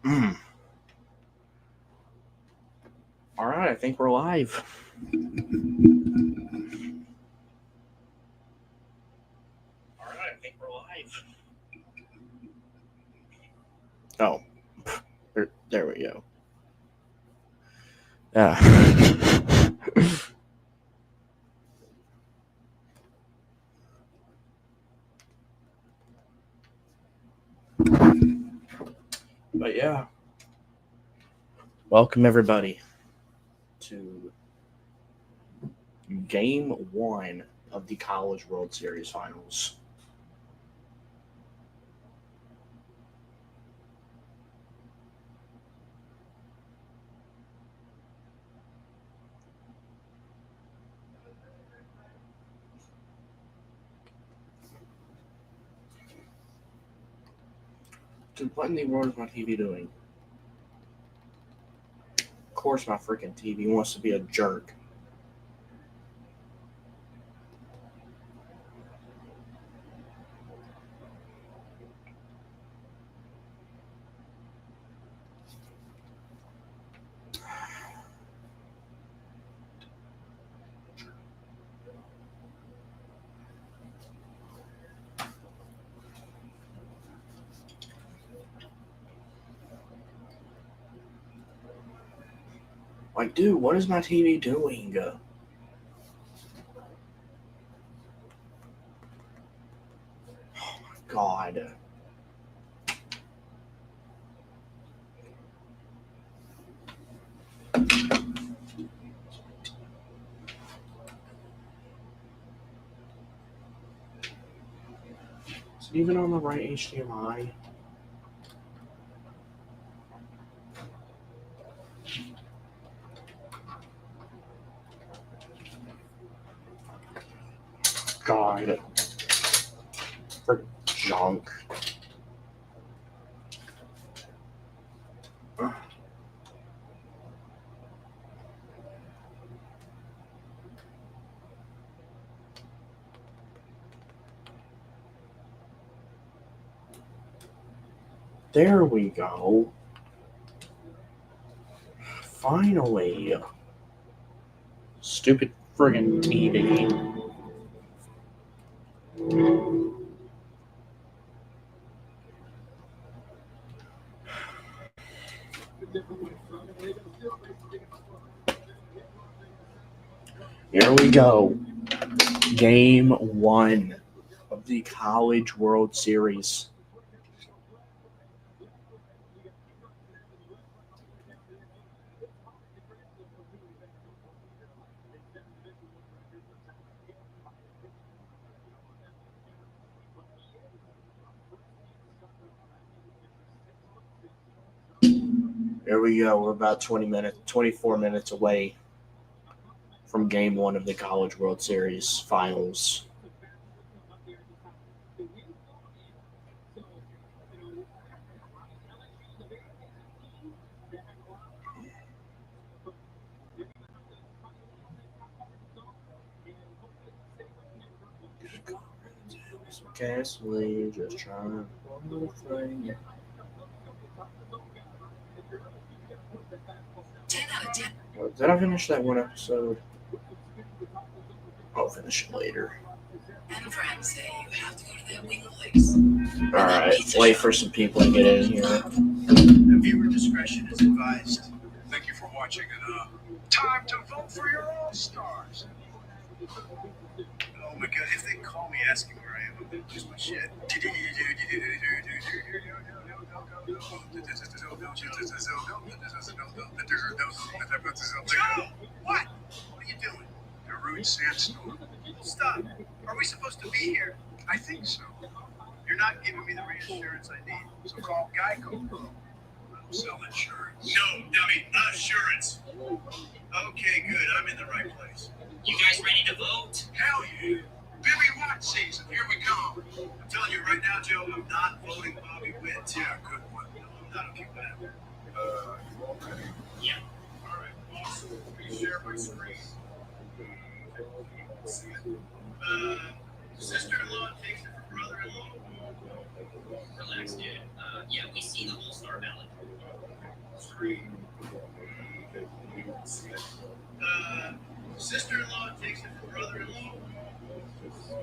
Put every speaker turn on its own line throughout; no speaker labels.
All right, I think we're live. Oh, there we go. But yeah, welcome everybody to Game 1 of the College World Series Finals. Dude, what in the world is my TV doing? Of course my freaking TV wants to be a jerk. Like, dude, what is my TV doing? Oh my god. Is it even on the right HDMI? God. For junk. There we go. Finally. Stupid friggin' TV. Here we go. Game 1 of the College World Series. Here we go. We're about 24 minutes away from Game 1 of the College World Series Finals. Gasoline, just trying one thing.
10 out of 10.
Did I finish that one episode? I'll finish it later.
And friends say you have to go to that wing place.
Alright, wait for some people to get in here.
Viewer discretion is advised. Thank you for watching, and time to vote for your all-stars. Oh my god, if they call me asking where I am, I'm gonna lose my shit. Joe! What? What are you doing? A rude sandstorm. Stop. Are we supposed to be here? I think so. You're not giving me the reassurance I need, so call Geico. I don't sell insurance.
No, dummy, assurance. Okay, good. I'm in the right place.
You guys ready to vote?
Hell yeah. Billy Watt season. Here we come. I'm telling you right now, Joe, I'm not voting Bobby Witt.
Yeah, good one.
No, that'll keep that.
You all ready?
Yeah.
All right, awesome. Please share my screen. Sister-in-law takes it from brother-in-law.
Relax, dude. Yeah, we see the all-star ballot.
Sister-in-law takes it from brother-in-law.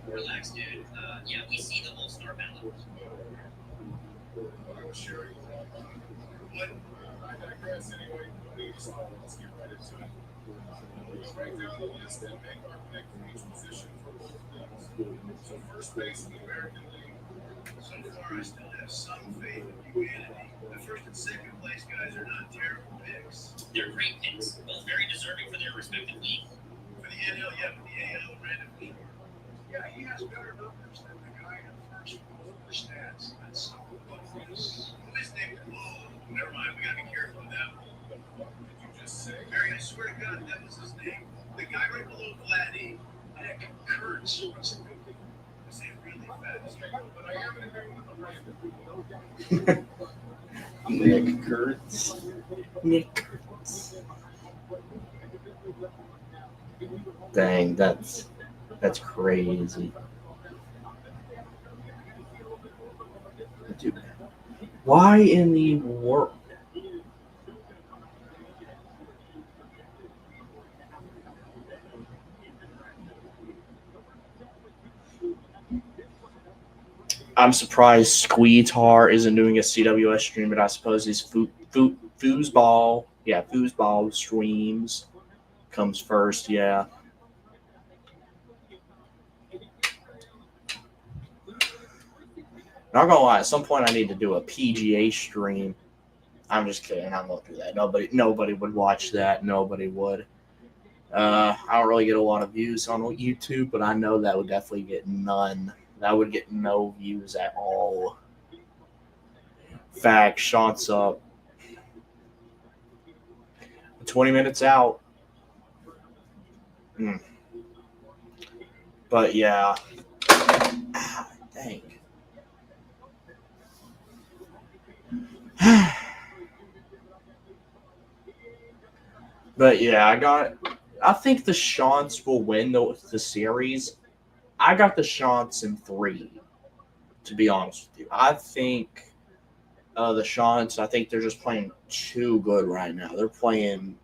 Relax, dude. Yeah, we see the all-star ballot.
What?
I digress anyway. Let's get right into it. We'll break down the list and make our pick for each position for both teams. So first base in the American League.
So far, I still have some faith in humanity. The first and second place guys are not terrible picks.
They're great picks, both very deserving for their respective leagues.
For the NL, yeah, for the AL, Brandon for sure. Yeah, he has better numbers than the guy in first for stats. That's so obvious. Who is Nick? Oh, never mind. We gotta be careful with that one.
Did you just say?
Barry, I swear to God, that was his name. The guy right below Vladdy, Nick Kurtz. I say it really fast.
But I am in agreement with Brandon.
Nick Kurtz. Nick Kurtz. Dang, that's crazy. Dude, why in the world? I'm surprised Squeetar isn't doing a CWS stream, but I suppose his foosball streams comes first. Yeah. Not gonna lie, at some point I need to do a PGA stream. I'm just kidding. I won't do that. Nobody would watch that. Nobody would. I don't really get a lot of views on YouTube, but I know that would definitely get none. That would get no views at all. Fact, shots up. 20 minutes out. But yeah. Dang. But yeah, I think the Shants will win the series. I got the Shants in 3, to be honest with you. I think the Shants, I think they're just playing too good right now. They're playing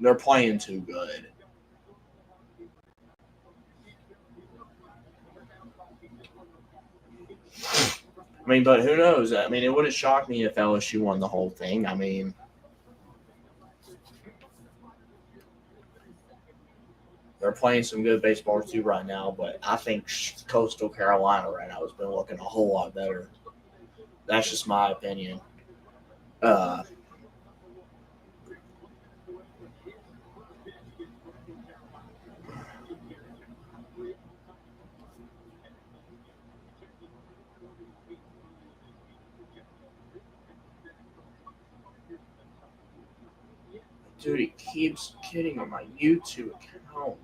too good. I mean, but who knows? I mean, it wouldn't shock me if LSU won the whole thing. I mean, they're playing some good baseball too right now, but I think Coastal Carolina right now has been looking a whole lot better. That's just my opinion. Dude, he keeps getting on my YouTube account.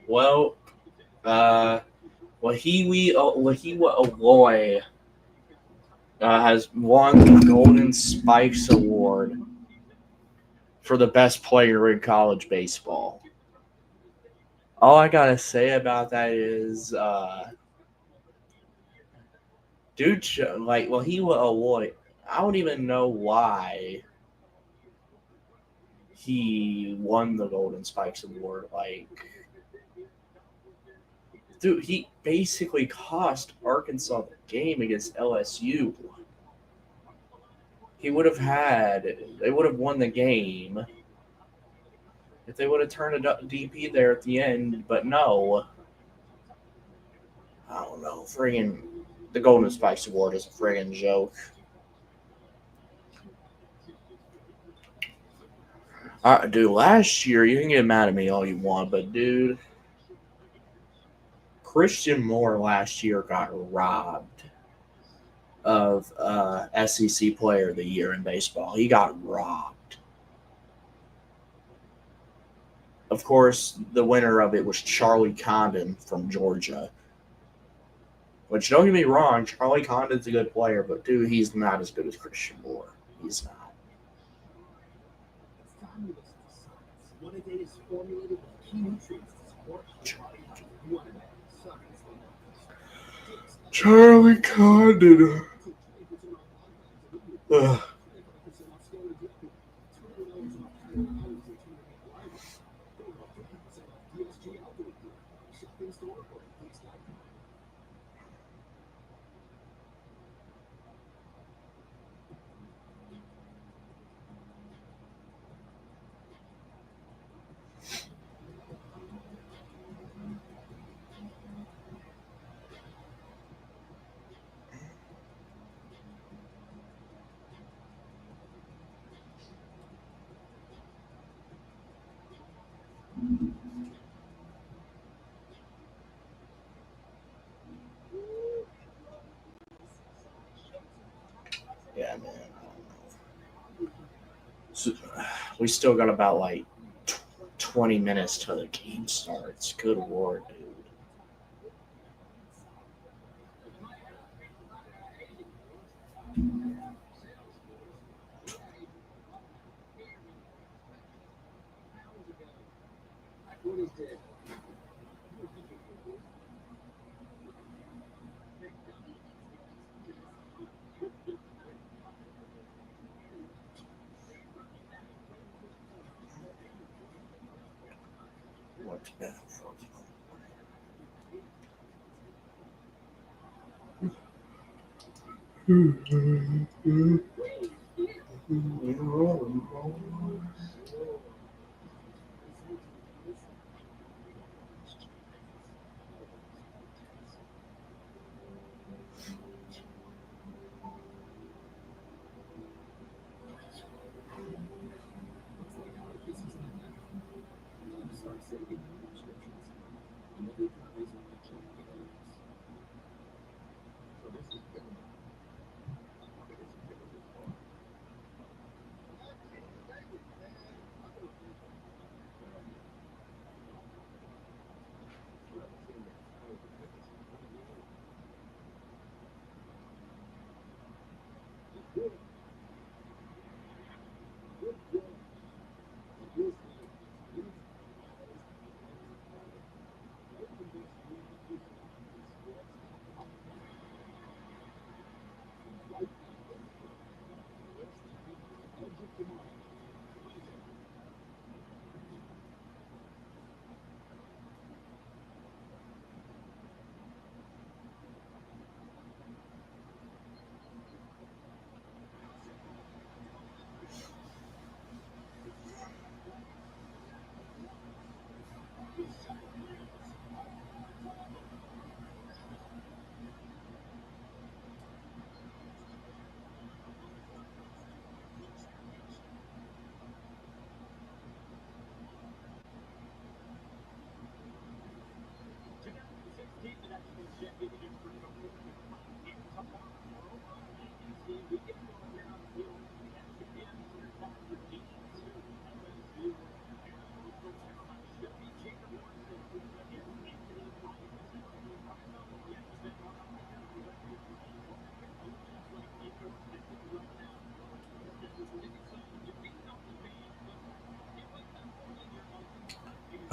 Well, Wahiwi Aloy has won the Golden Spikes Award for the best player in college baseball. All I gotta say about that is, dude, like Wahiwi Aloy, I don't even know why he won the Golden Spikes Award. Like, dude, he basically cost Arkansas the game against LSU. They would have won the game if they would have turned a DP there at the end, but no. I don't know. Friggin' the Golden Spikes Award is a friggin' joke. Dude, last year, you can get mad at me all you want, but dude, Christian Moore last year got robbed of SEC Player of the Year in baseball. He got robbed. Of course, the winner of it was Charlie Condon from Georgia. Which, don't get me wrong, Charlie Condon's a good player, but dude, he's not as good as Christian Moore. He's not. Charlie Condon. Ugh. Yeah, man. So, we still got about like 20 minutes till the game starts. Good lord, dude. What's better for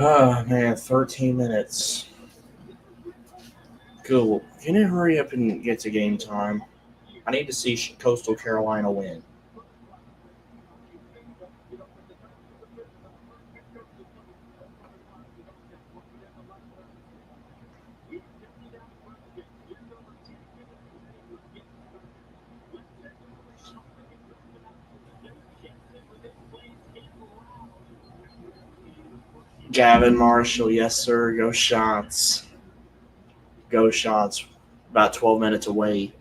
Oh man, 13 minutes. Cool. Can you hurry up and get to game time? I need to see Coastal Carolina win. Gavin Marshall, yes sir. Go shots. Go shots. About 12 minutes away.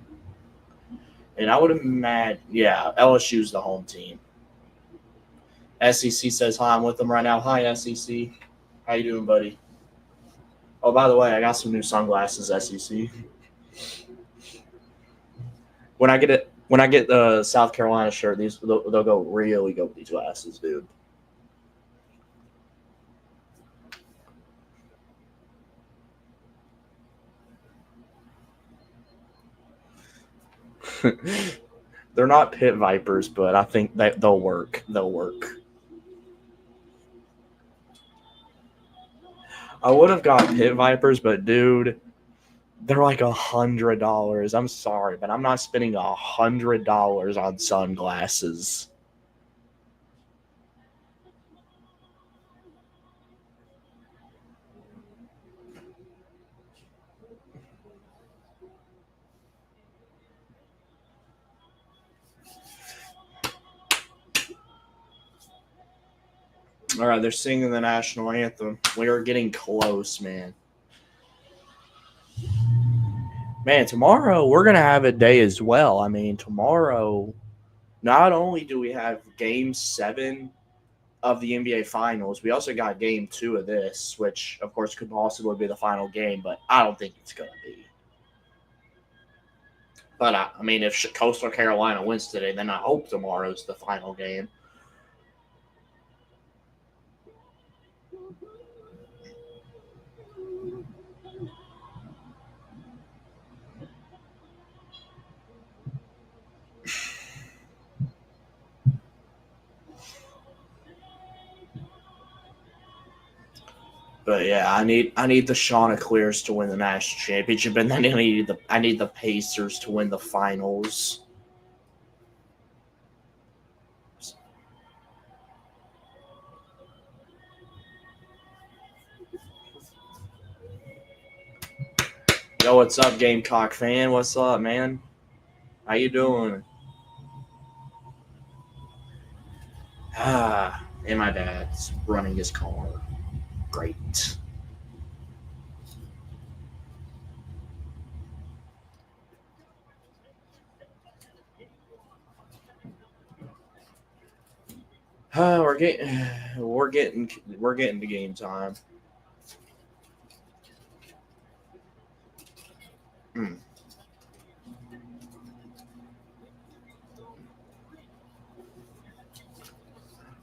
And I would imagine, yeah, LSU's the home team. SEC says hi. I'm with them right now. Hi, SEC. How you doing, buddy? Oh, by the way, I got some new sunglasses, SEC. When I get the South Carolina shirt, they'll go really good with these glasses, dude. They're not pit vipers, but I think that they'll work. They'll work. I would have got pit vipers, but dude, they're like $100. I'm sorry, but I'm not spending $100 on sunglasses. All right, they're singing the national anthem. We are getting close, man. Man, tomorrow we're going to have a day as well. I mean, tomorrow, not only do we have game 7 of the NBA Finals, we also got game 2 of this, which, of course, could possibly be the final game, but I don't think it's going to be. But, I mean, if Coastal Carolina wins today, then I hope tomorrow's the final game. But yeah, I need the Chanticleers to win the national championship, and then I need the Pacers to win the finals. Yo, what's up, Gamecock fan? What's up, man? How you doing? And my dad's running his car. Great. We're getting to game time.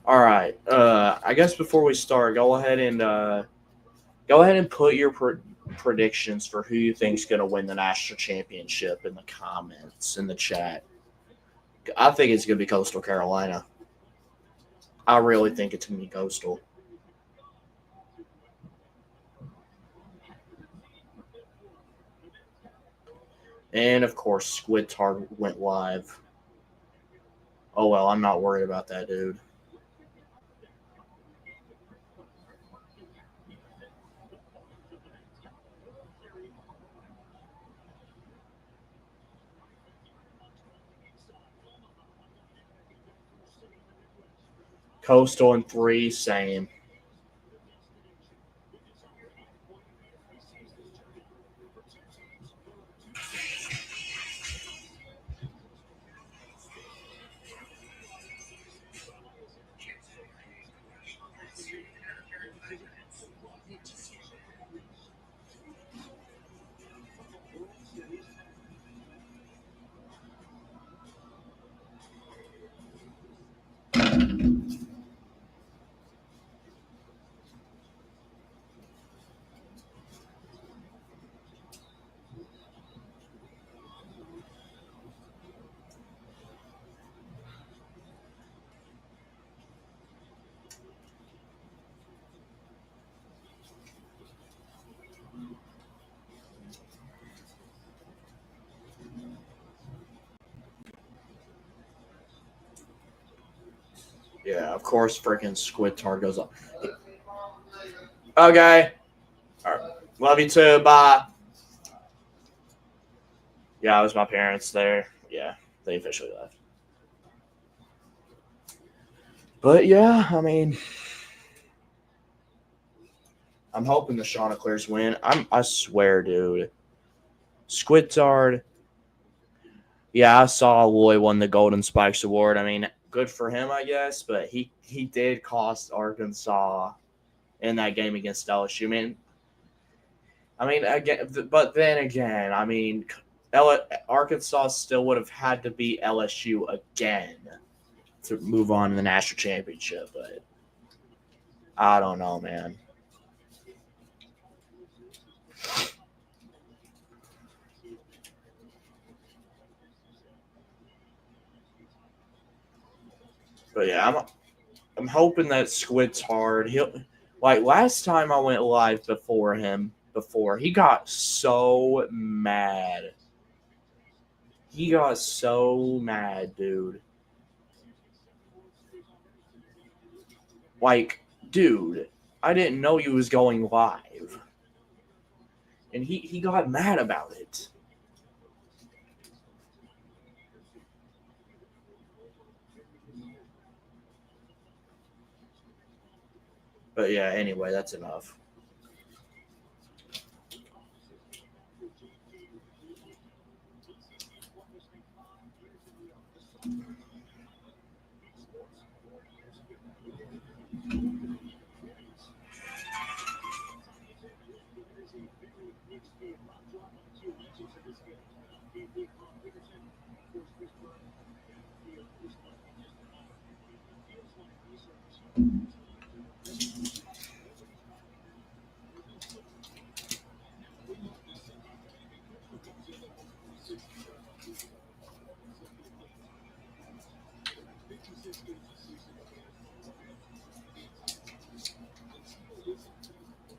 All right. I guess before we start, go ahead and put your predictions for who you think's going to win the national championship in the comments in the chat. I think it's going to be Coastal Carolina. I really think it's going to be Coastal. And, of course, Squidtard went live. Oh, well, I'm not worried about that, dude. Coastal in 3, same. Yeah, of course, freaking Squidtard goes up. Okay. All right. Love you too. Bye. Yeah, it was my parents there. Yeah, they officially left. But yeah, I mean, I'm hoping the Chanticleers win. I swear, dude. Squidzard. Yeah, I saw Loy won the Golden Spikes Award. I mean, good for him, I guess, but he did cost Arkansas in that game against LSU. Again, but then again, Arkansas still would have had to beat LSU again to move on to the national championship, but I don't know, man. But yeah, I'm hoping that Squid's hard. Last time I went live before he got so mad. He got so mad, dude. Dude, I didn't know he was going live. And he got mad about it. But yeah, anyway, that's enough.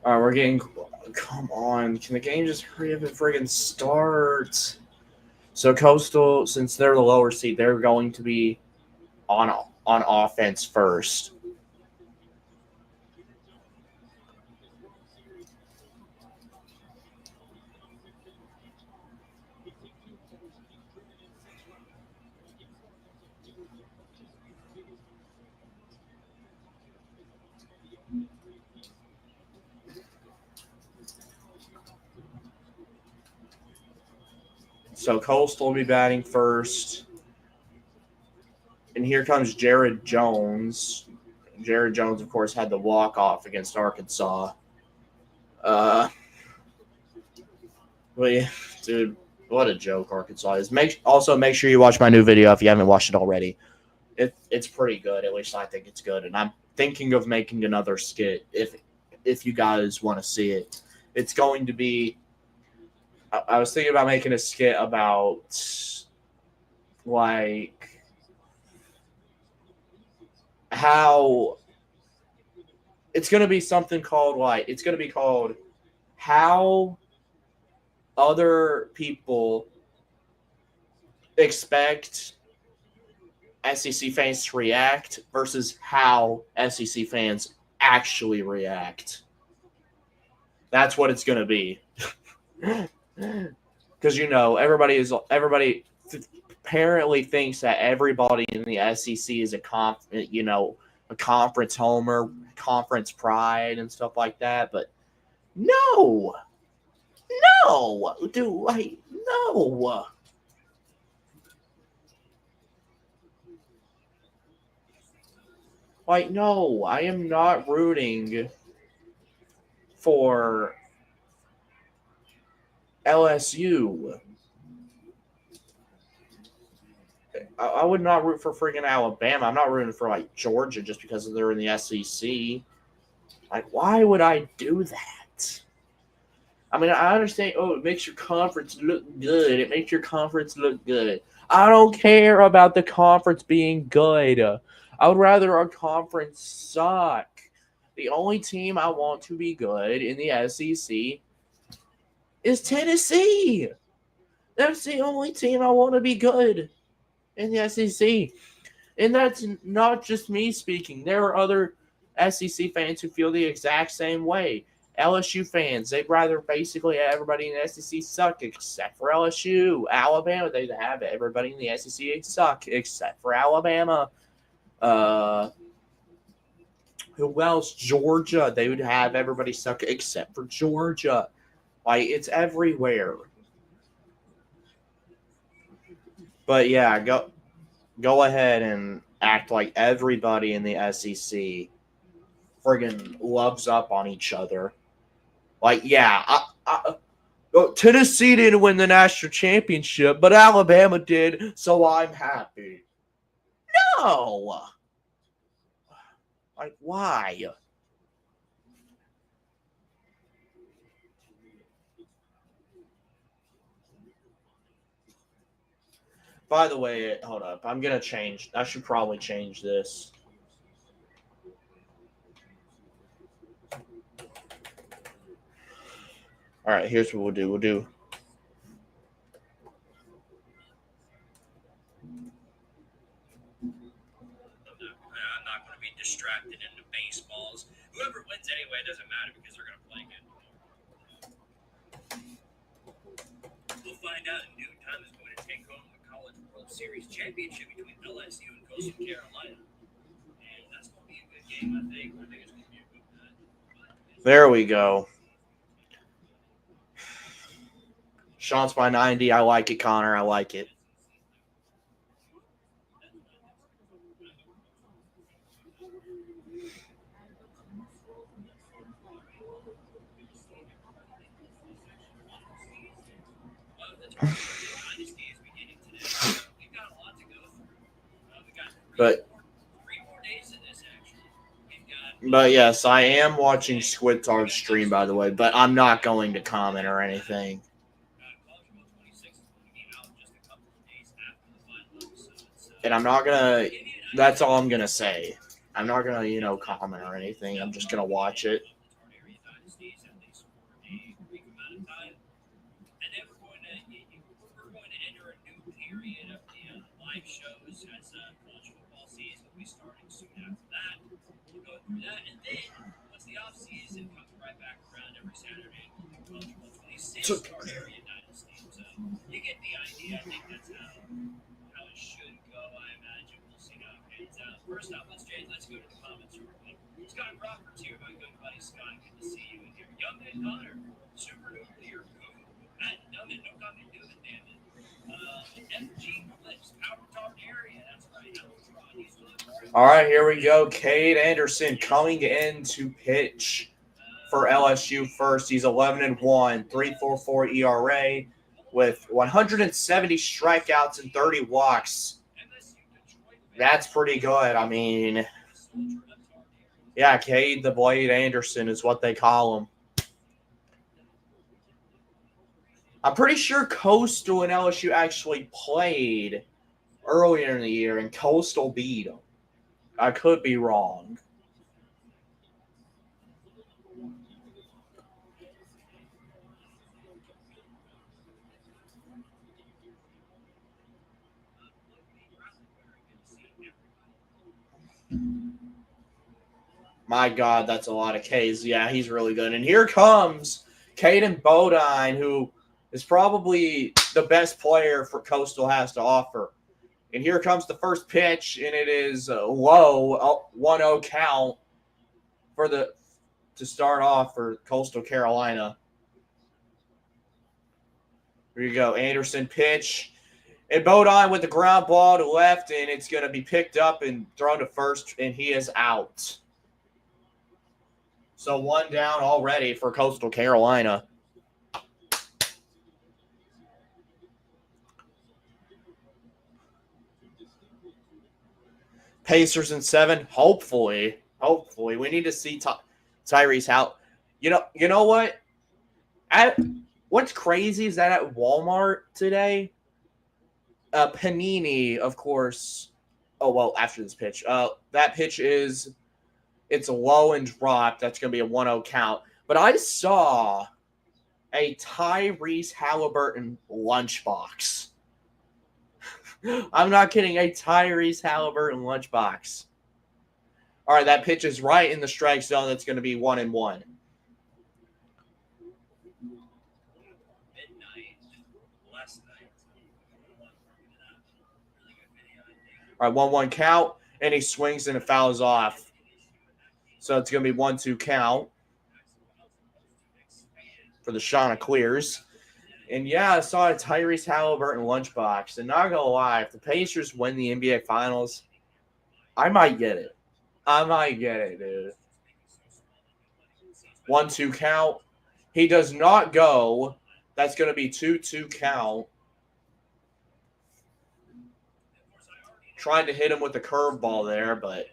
All right, we're getting. Come on, can the game just hurry up and friggin' start? So Coastal, since they're the lower seed, they're going to be on offense first. So Coastal will be batting first. And here comes Jared Jones. Jared Jones, of course, had the walk-off against Arkansas. Well, yeah, dude, what a joke Arkansas is. Make sure you watch my new video if you haven't watched it already. It's pretty good. At least I think it's good. And I'm thinking of making another skit if you guys want to see it. It's going to be – I was thinking about making a skit about, how it's going to be something called, it's going to be called how other people expect SEC fans to react versus how SEC fans actually react. That's what it's going to be. Because, everybody apparently thinks that everybody in the SEC is a conference homer, conference pride and stuff like that. But no, dude, no. No, I am not rooting for LSU. I would not root for freaking Alabama. I'm not rooting for Georgia just because they're in the SEC. Why would I do that? I understand. Oh, it makes your conference look good. It makes your conference look good. I don't care about the conference being good. I would rather our conference suck. The only team I want to be good in the SEC is Tennessee. That's the only team I want to be good in the SEC. And that's not just me speaking. There are other SEC fans who feel the exact same way. LSU fans, they'd rather basically everybody in the SEC suck except for LSU. Alabama, they'd have everybody in the SEC suck except for Alabama. Who else? Georgia. They would have everybody stuck except for Georgia. Like, it's everywhere. But yeah, go ahead and act like everybody in the SEC friggin' loves up on each other. Like, yeah, Tennessee didn't win the national championship, but Alabama did, so I'm happy. No! Like, why? By the way, hold up. I'm going to change. I should probably change this. All right, here's what we'll do.
I'm not going to be distracted into baseballs. Whoever wins anyway, it doesn't matter because they're going to play good. We'll find out in due time is going to take home the College World Series championship between LSU and Coastal Carolina. And that's going to be a good game, I think. I think it's going to be a good night.
There we go. Sean's by 90. I like it, Connor. I like it. But yes, I am watching Squidtard's stream, by the way, but I'm not going to comment or anything. And I'm not going to, that's all I'm going to say. I'm not going to, comment or anything. I'm just going to watch it.
And then once the off season comes right back around every Saturday, college football 26 area dynasty. So you get the idea. I think that's how it should go. I imagine we'll see how it pans out. First up, let's go to the comments real quick. Scott Crawford's here, my good buddy Scott. Good to see you in here. Young Man Connor, super new here. Matt Nummon, no comment to it, damn it. FG Flips, Power Talk area. That's right.
All right, here we go. Cade Anderson coming in to pitch for LSU first. He's 11-1, 3.44 ERA with 170 strikeouts and 30 walks. That's pretty good. I mean, yeah, Cade the Blade Anderson is what they call him. I'm pretty sure Coastal and LSU actually played earlier in the year, and Coastal beat them. I could be wrong. My God, that's a lot of Ks. Yeah, he's really good. And here comes Caden Bodine, who is probably the best player for Coastal has to offer. And here comes the first pitch, and it is low, 1-0 count to start off for Coastal Carolina. Here you go, Anderson pitch. And Bodine with the ground ball to left, and it's going to be picked up and thrown to first, and he is out. So one down already for Coastal Carolina. Pacers in 7. Hopefully. We need to see Tyrese out. You know what? What's crazy is that at Walmart today, Panini, of course. Oh, well, after this pitch. That pitch it's low and dropped. That's going to be a 1-0 count. But I saw a Tyrese Halliburton lunchbox. I'm not kidding. A Tyrese Halliburton lunchbox. All right, that pitch is right in the strike zone. That's going to be 1-1. All right, 1-1 count, and he swings and it fouls off. So it's going to be 1-2 count for the Chanticleers. And yeah, I saw a Tyrese Halliburton lunchbox. And not going to lie, if the Pacers win the NBA Finals, I might get it. I might get it, dude. 1-2 count. He does not go. That's going to be 2-2 count. Trying to hit him with the curveball there, but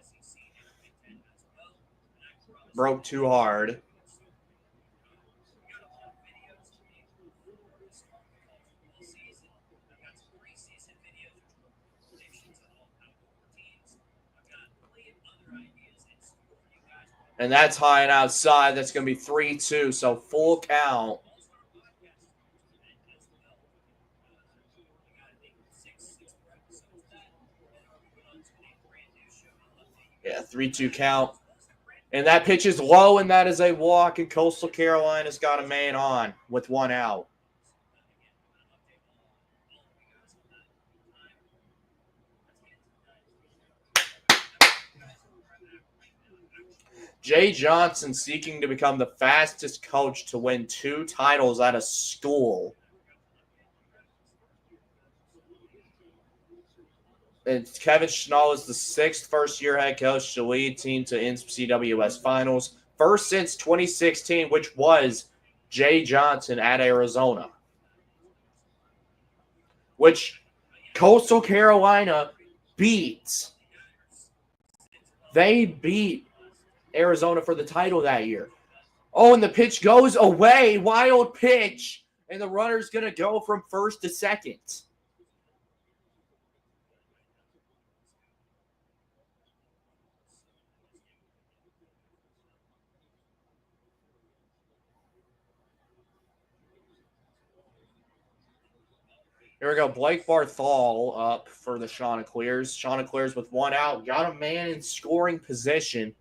broke too hard. And that's high and outside. That's going to be 3-2, so full count. Yeah, 3-2 count. And that pitch is low, and that is a walk, and Coastal Carolina's got a man on with one out. Jay Johnson seeking to become the fastest coach to win 2 titles at a school. And Kevin Schnall is the 6th first-year head coach to lead team to NCWS Finals. First since 2016, which was Jay Johnson at Arizona. Which Coastal Carolina beat. They beat Arizona for the title that year. Oh, and the pitch goes away. Wild pitch. And the runner's going to go from first to second. Here we go. Blake Barthol up for the Chanticleers. Chanticleers with one out. Got a man in scoring position.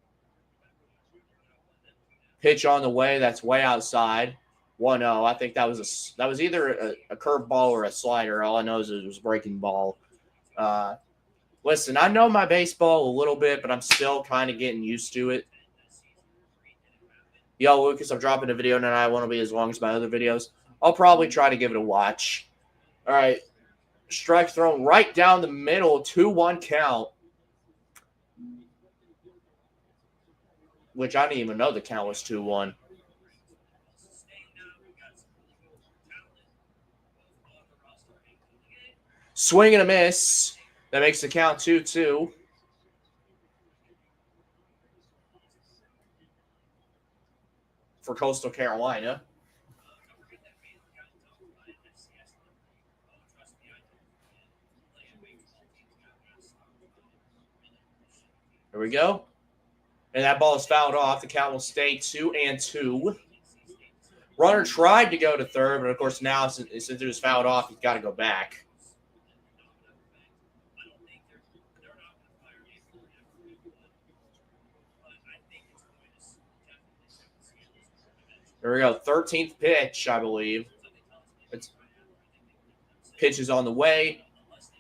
Pitch on the way. That's way outside. 1-0. I think that was either a curveball or a slider. All I know is it was a breaking ball. Listen, I know my baseball a little bit, but I'm still kind of getting used to it. Yo, Lucas, I'm dropping a video tonight. I want to be as long as my other videos. I'll probably try to give it a watch. All right. Strike thrown right down the middle. 2-1 count. Which I didn't even know the count was 2-1. Swing and a miss. That makes the count 2-2. For Coastal Carolina. There we go. And that ball is fouled off. The count will stay 2-2. Runner tried to go to third, but of course now since it was fouled off, he's got to go back. There we go. 13th pitch, I believe. Pitch is on the way,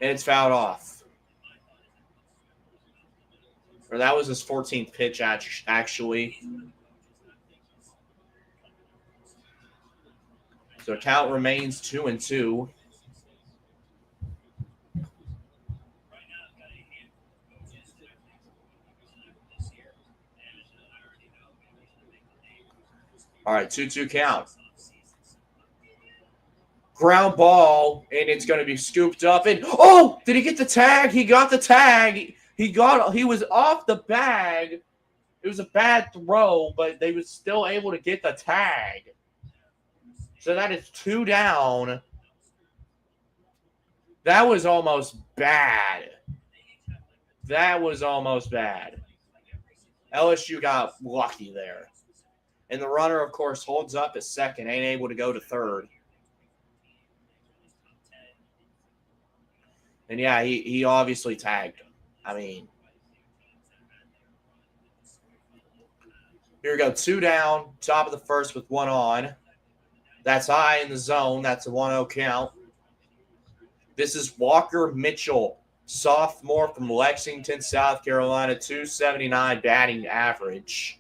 and it's fouled off. Or that was his 14th pitch, actually. So count remains 2-2. All right, 2-2 count. Ground ball, and it's going to be scooped up. And oh, did he get the tag? He got the tag. He was off the bag. It was a bad throw, but they was still able to get the tag. So that is 2 down. That was almost bad. That was almost bad. LSU got lucky there. And the runner, of course, holds up at second, ain't able to go to third. And yeah, he obviously tagged him. I mean, here we go. 2 down, top of the first with 1 on. That's high in the zone. That's a 1-0 count. This is Walker Mitchell sophomore from Lexington, South Carolina, 279 batting average,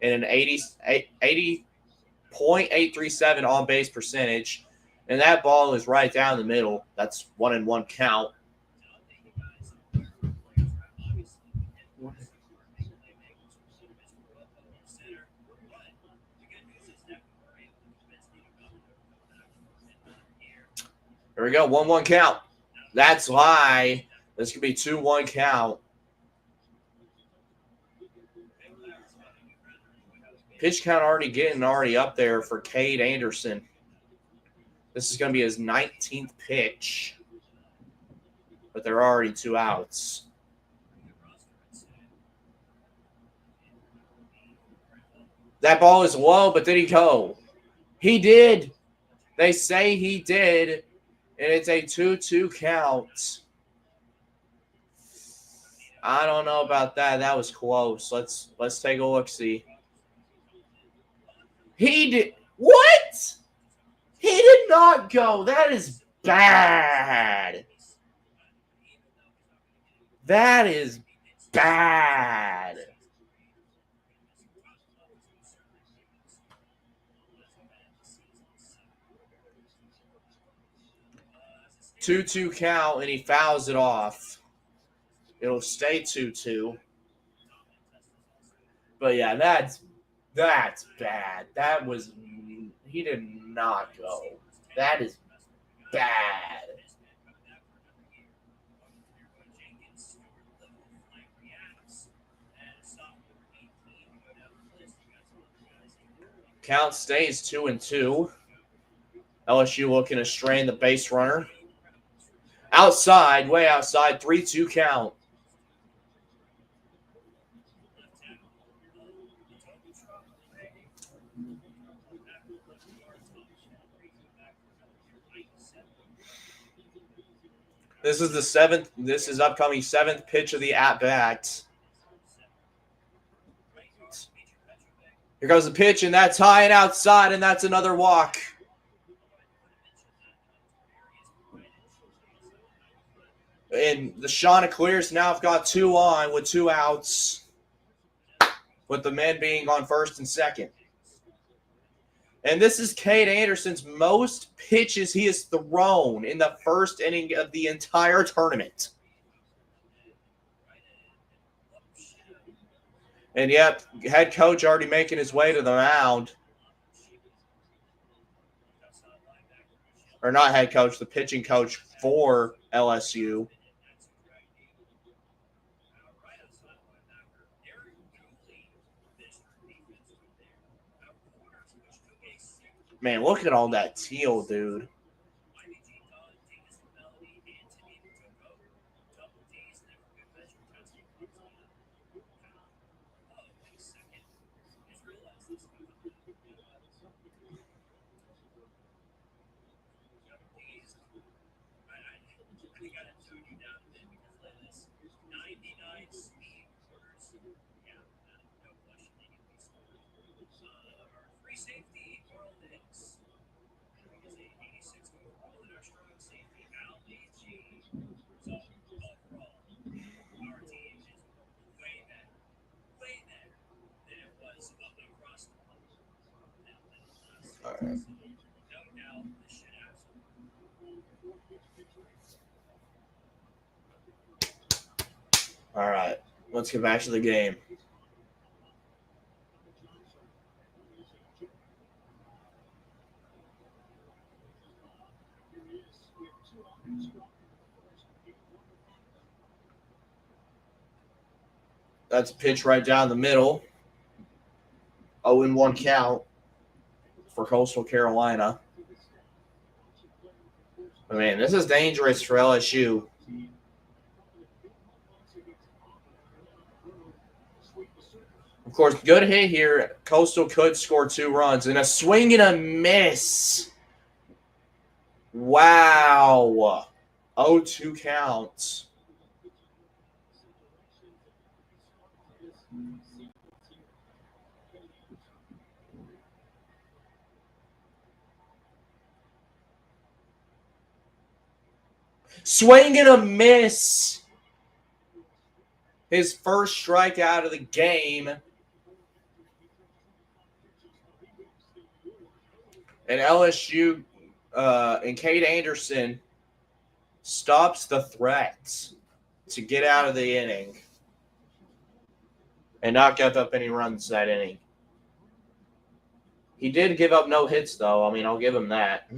and an 80.837 on base percentage. And that ball is right down the middle. That's 1-1 count. There we go, 1-1 count. That's why this could be 2-1 count. Pitch count already up there for Cade Anderson. This is going to be his 19th pitch, but there are already 2 outs. That ball is low, but did he go? He did. They say he did, and it's a 2-2 count. I don't know about that. That was close. Let's take a look. See. He did what? He did not go. That is bad. That is bad. Two count, and he fouls it off. It'll stay 2-2. But yeah, that's bad. That was he did not go. That is bad. Count stays 2-2. LSU looking to strain the base runner. Outside, way outside, 3-2 count. This is the 7th. This is upcoming 7th pitch of the at-bat. Here goes the pitch, and that's high and outside, and that's another walk. And the Chanticleers now have got 2 on with 2 outs, with the men being on first and second. And this is Cade Anderson's most pitches he has thrown in the first inning of the entire tournament. And yep, head coach already making his way to the mound. Or not head coach, the pitching coach for LSU. Man, look at all that teal, dude. All right, let's get back to the game. That's a pitch right down the middle. 0-1 count for Coastal Carolina. But man, this is dangerous for LSU. Of course, good hit here. Coastal could score 2 runs. And a swing and a miss. Wow. 0-2 counts. Swing and a miss. His first strikeout of the game. And LSU and Cade Anderson stops the threats to get out of the inning and not give up any runs that inning. He did give up no hits, though. I mean, I'll give him that.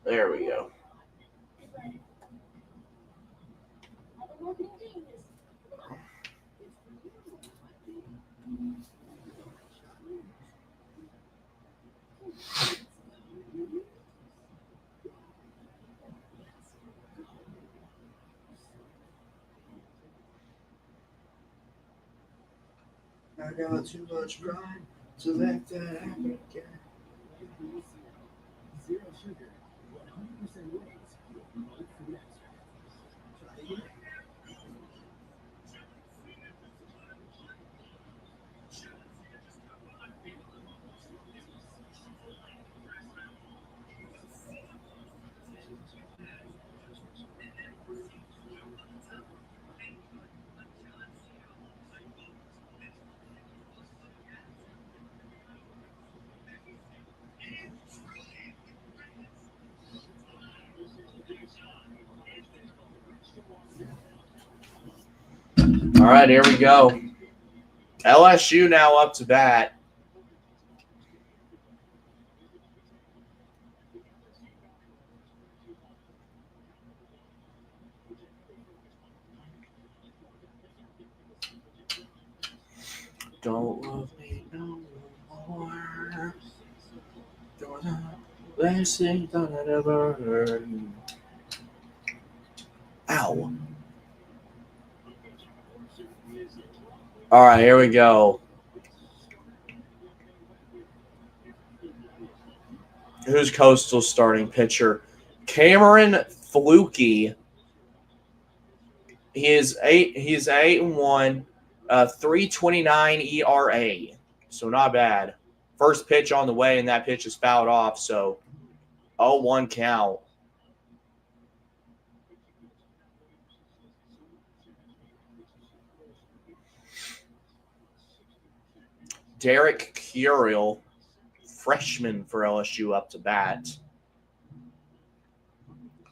There we go.
I got too much pride to let that happen again.
Zero sugar, 100% whey, no food extracts. Try again.
All right, here we go. LSU now up to bat. Don't love me no more. Let's sing that I never heard. Ow. All right, here we go. Who's Coastal's starting pitcher? Cameron Fluke. He's 8-1, 3.29 ERA. So not bad. First pitch on the way, and that pitch is fouled off. So 0-1 count. Derek Curiel, freshman for LSU, up to bat.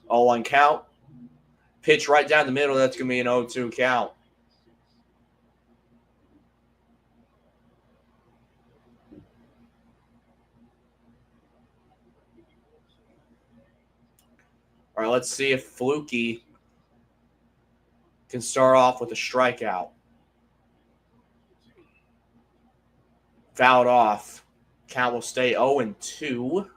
0-1 count. Pitch right down the middle. That's going to be an 0-2 count. All right, let's see if Fluke can start off with a strikeout. Fouled off. Count will stay 0-2.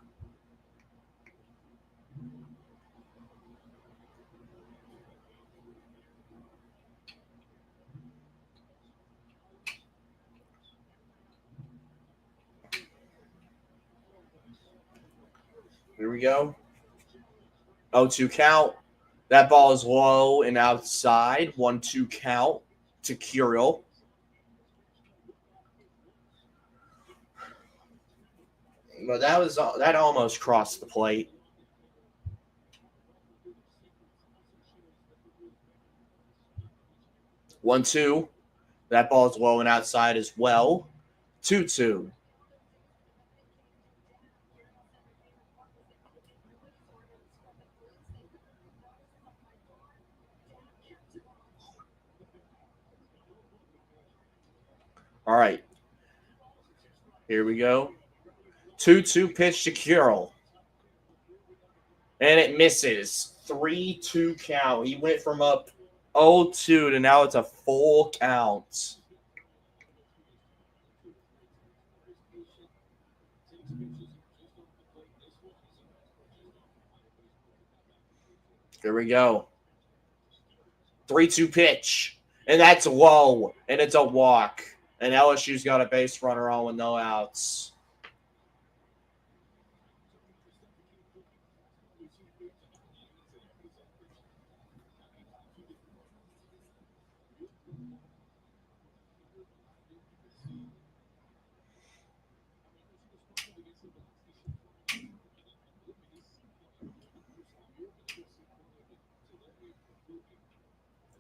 Here we go. 0-2 count. That ball is low and outside. 1-2 count to Curiel. But that almost crossed the plate. One-two. That ball is low and outside as well. 2-2. All right. Here we go. 2-2 pitch to Curiel. And it misses. 3-2 count. He went from up 0-2 to now it's a full count. Here we go. 3-2 pitch. And that's low, and it's a walk. And LSU's got a base runner on with no outs.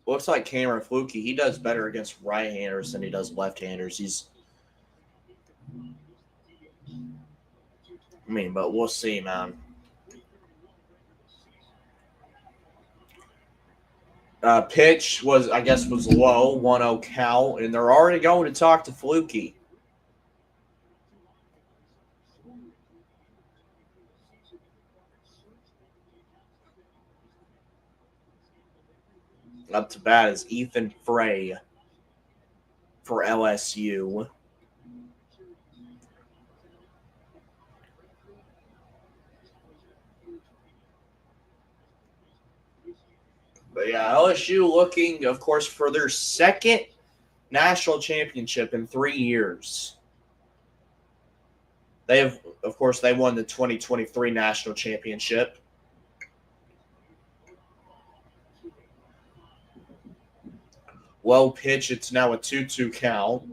Looks like Cameron Flukie. He does better against right-handers than he does left-handers. But we'll see, man. Pitch was low, 1-0 count, and they're already going to talk to Flukie. Up to bat is Ethan Frey for LSU. But yeah, LSU looking, of course, for their second national championship in 3 years. They won the 2023 national championship. Low pitch, it's now a 2-2 count.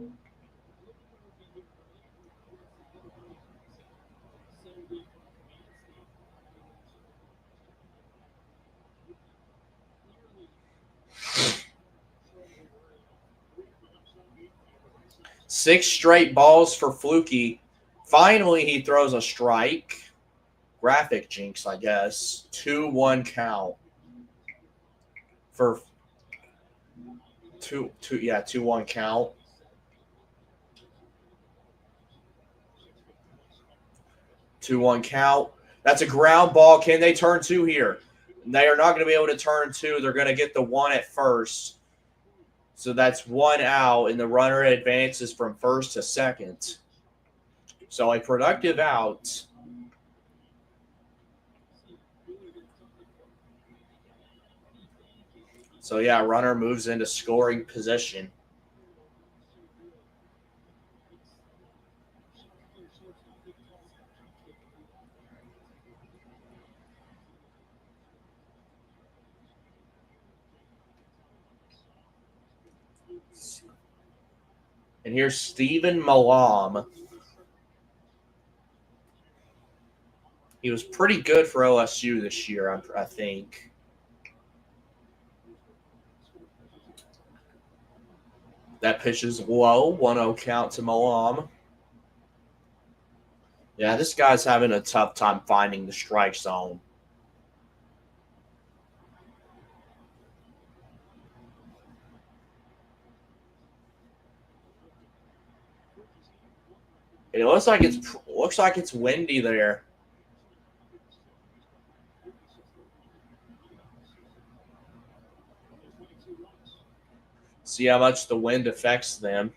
Six straight balls for Flukie. Finally, he throws a strike. Graphic jinx, I guess. 2-1 count for 2-1 count. That's a ground ball. Can they turn two here? They are not going to be able to turn two. They're going to get the one at first. So that's 1 out, and the runner advances from first to second. So a productive out. So, yeah, runner moves into scoring position. And here's Stephen Malam. He was pretty good for LSU this year, I think. That pitch is low. 1-0 count to Malam. Yeah, this guy's having a tough time finding the strike zone. It looks like it's windy there. See how much the wind affects them.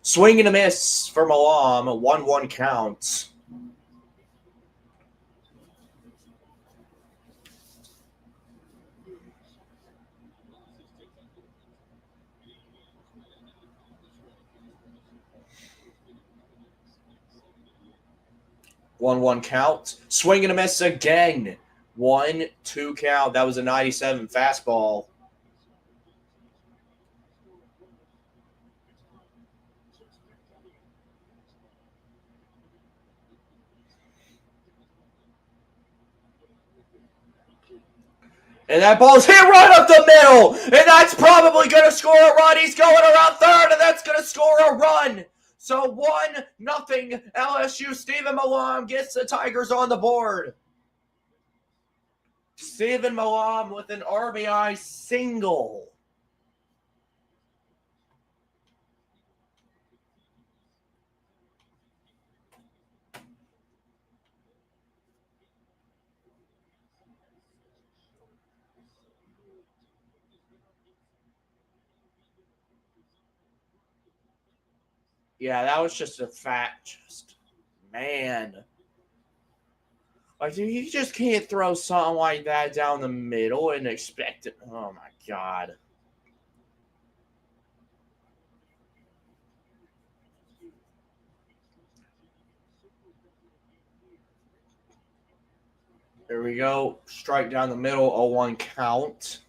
Swing and a miss for Malam. 1-1 count. One count. Swing and a miss again. 1-2 count. That was a 97 fastball. And that ball's hit right up the middle. And that's probably going to score a run. He's going around third, and that's going to score a run. So 1-0 LSU. Stephen Malam gets the Tigers on the board. Stephen Malam with an RBI single. Yeah, that was just a fact. Man. Like, you just can't throw something like that down the middle and expect it. Oh, my God. There we go. Strike down the middle, 0-1 count.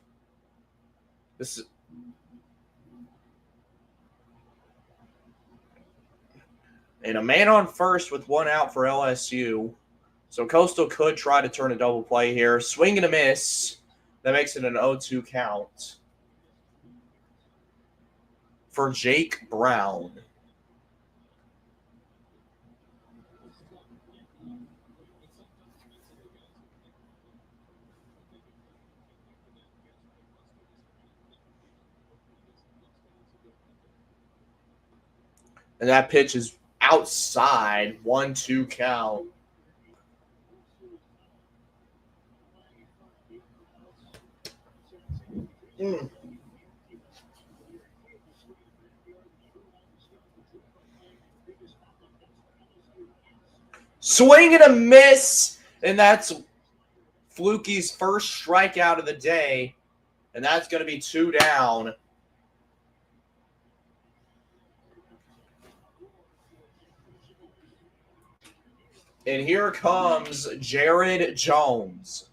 This is and a man on first with one out for LSU. So Coastal could try to turn a double play here. Swing and a miss. That makes it an 0-2 count for Jake Brown. And that pitch is outside. 1-2 count. Swing and a miss. And that's Fluky's first strikeout of the day. And that's going to be 2 down. And here comes Jared Jones.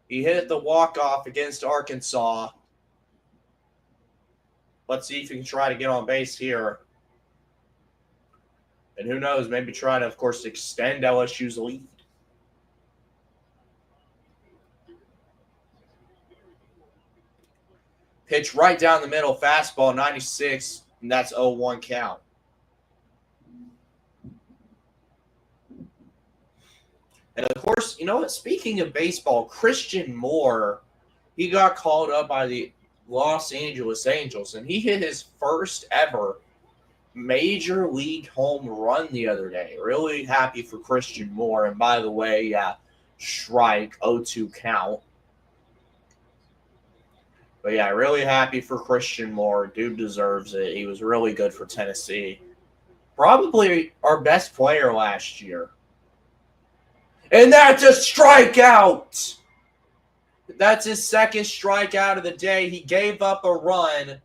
He hit the walk-off against Arkansas. Let's see if he can try to get on base here. And who knows, maybe try to, of course, extend LSU's lead. Pitch right down the middle, fastball, 96, and that's 0-1 count. And, of course, you know what? Speaking of baseball, Christian Moore, he got called up by the Los Angeles Angels, and he hit his first ever major league home run the other day. Really happy for Christian Moore. And, by the way, strike, 0-2 count. But, yeah, really happy for Christian Moore. Dude deserves it. He was really good for Tennessee. Probably our best player last year. And that's a strikeout. That's his second strikeout of the day. He gave up a run,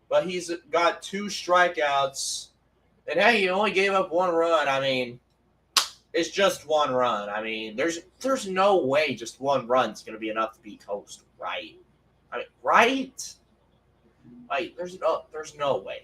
but he's got 2 strikeouts. And hey, he only gave up 1 run. I mean, it's just 1 run. I mean, there's no way just 1 run is going to be enough to beat Coastal, right? I mean, right? Like, there's no way.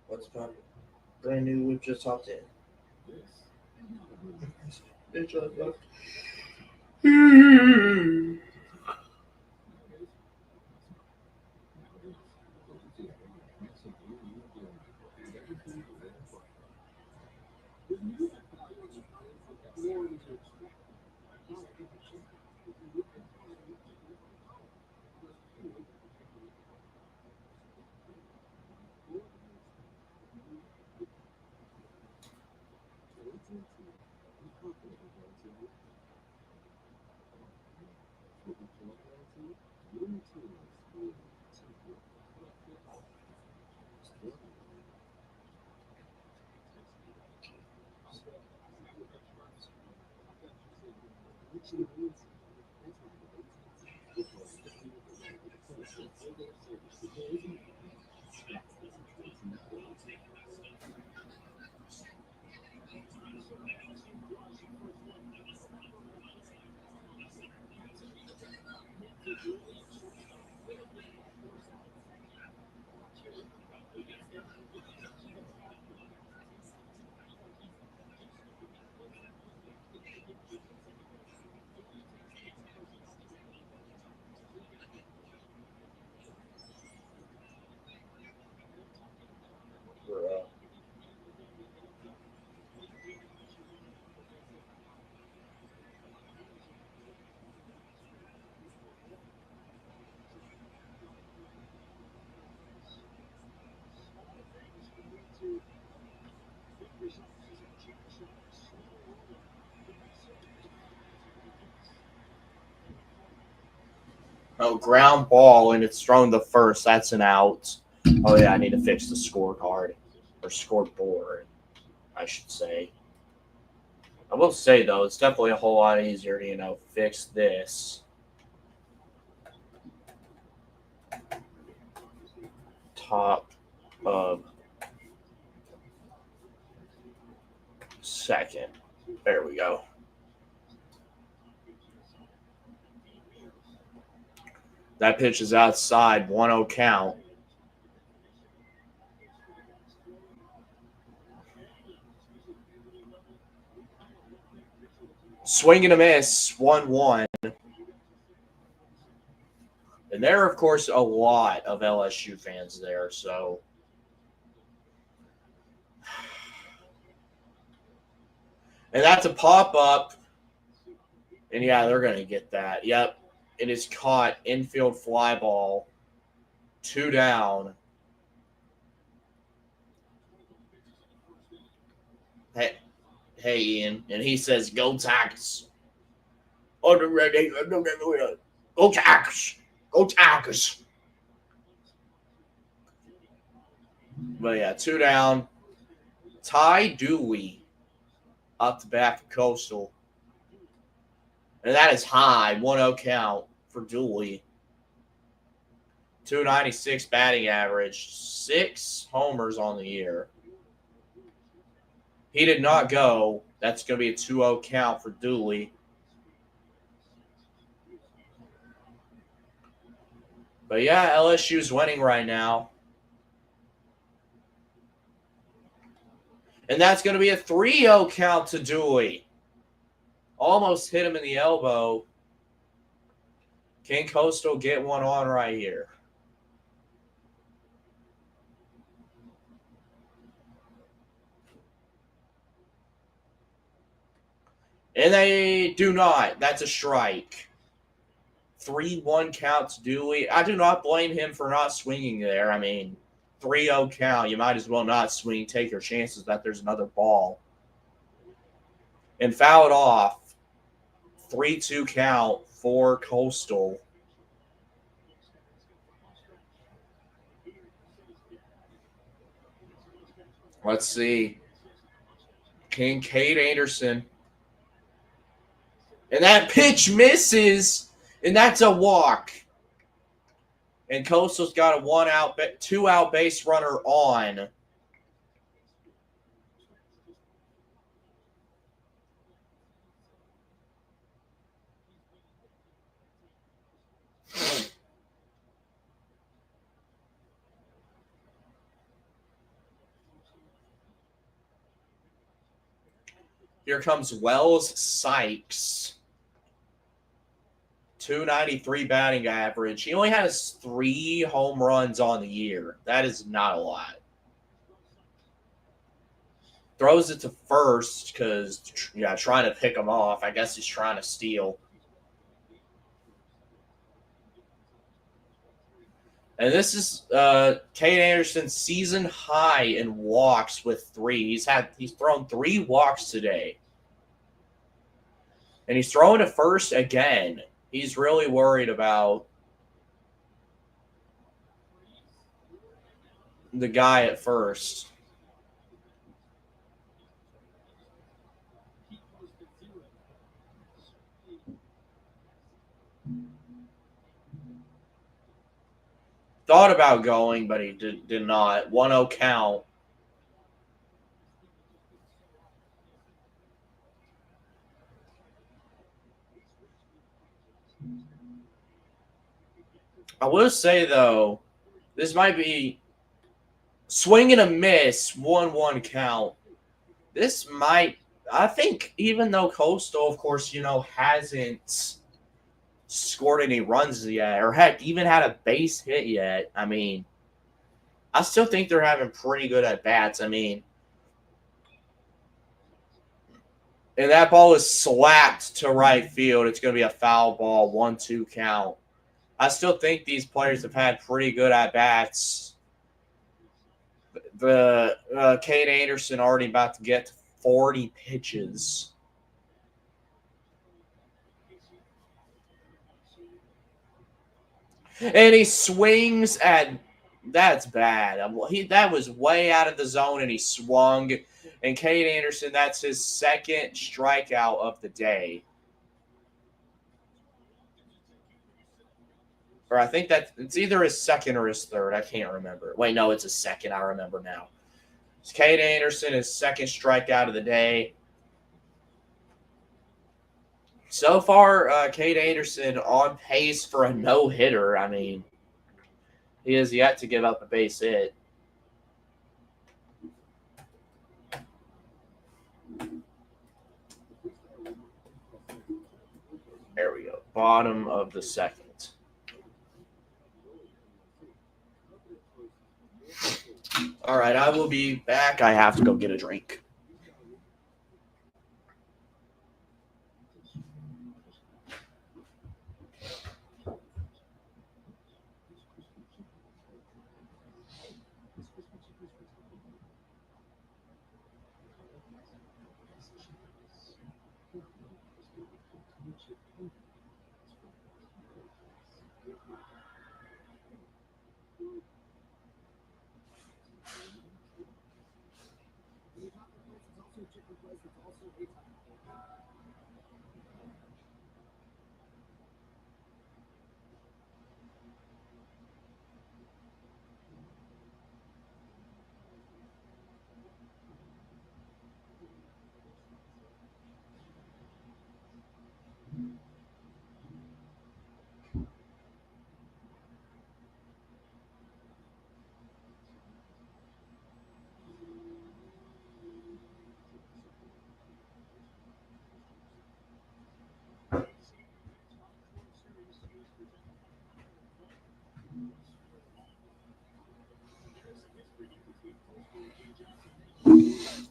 What's up? Brand new, we've just hopped in. Oh, ground ball, and it's thrown to first. That's an out. Oh, yeah, I need to fix the scorecard. Or scoreboard, I should say. I will say, though, it's definitely a whole lot easier to, fix this. Top of second. There we go. That pitch is outside, 1-0 count. Swing and a miss, 1-1. And there are, of course, a lot of LSU fans there, so. And that's a pop-up. And, yeah, they're going to get that. Yep. It is caught, infield fly ball, 2 down. Hey, Ian. And he says, go Tigers. Go Tigers. Go Tigers. But, yeah, 2 down. Ty Dooley up the back of Coastal. And that is high, 1-0 count for Dooley. 296 batting average, 6 homers on the year. He did not go. That's going to be a 2-0 count for Dooley. But yeah, LSU's winning right now. And that's going to be a 3-0 count to Dooley. Almost hit him in the elbow. Can Coastal get one on right here? And they do not. That's a strike. 3-1 count to Dooley. I do not blame him for not swinging there. I mean, 3-0 count. You might as well not swing. Take your chances that there's another ball. And foul it off. 3-2 count for Coastal. Let's see. Kincaid Anderson. And that pitch misses. And that's a walk. And Coastal's got a 2-out base runner on. Here comes Wells Sykes. 293 batting average. He only has 3 home runs on the year. That is not a lot. Throws it to first because, trying to pick him off. I guess he's trying to steal. And this is Cade Anderson's season high in walks with 3. He's thrown 3 walks today. And he's throwing to first again. He's really worried about the guy at first. Thought about going, but he did not. 1-0 count. I will say, though, this might be swing and a miss, 1-1 count. This might, I think, even though Coastal, of course, hasn't scored any runs yet or even had a base hit yet, I mean, I still think they're having pretty good at-bats. I mean, and that ball is slapped to right field. It's going to be a foul ball, 1-2 count. I still think these players have had pretty good at-bats. The Cade Anderson already about to get to 40 pitches. And he swings at. That's bad. That was way out of the zone, and he swung. And Cade Anderson, that's his second strikeout of the day. Or I think that it's either his second or his third. I can't remember. Wait, no, it's his second. I remember now. It's Cade Anderson, his second strikeout of the day. So far, Cade Anderson on pace for a no-hitter. I mean, he has yet to give up a base hit. There we go. Bottom of the second. All right, I will be back. I have to go get a drink.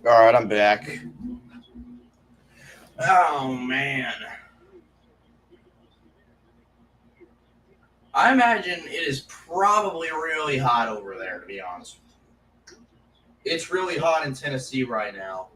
All right, I'm back. Oh, man. I imagine it is probably really hot over there, to be honest. It's really hot in Tennessee right now.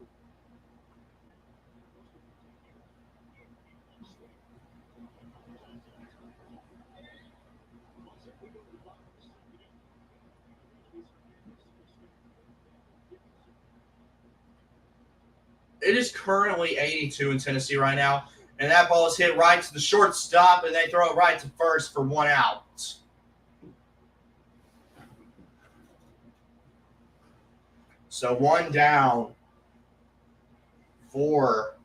It is currently 82 in Tennessee right now, and that ball is hit right to the shortstop, and they throw it right to first for 1 out. So 1 down for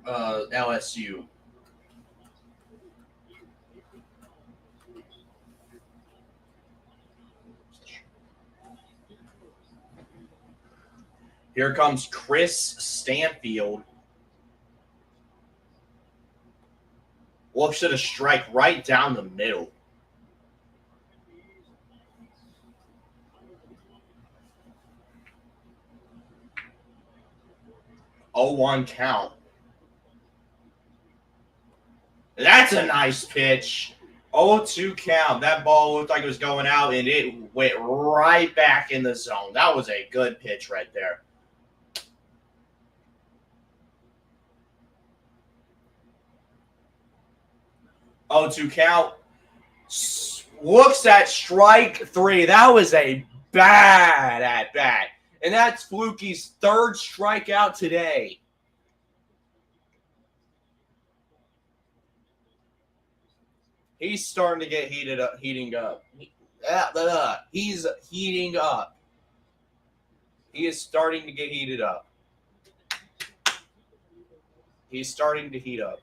LSU. Here comes Chris Stanfield. Looks at a strike right down the middle. Oh, 1 count. That's a nice pitch. 0-2 count. That ball looked like it was going out, and it went right back in the zone. That was a good pitch right there. Oh, 2 count. Looks at strike 3. That was a bad at bat. And that's Fluky's third strikeout today. He's starting to get heating up. He's heating up. He is starting to get heated up. He's starting to heat up.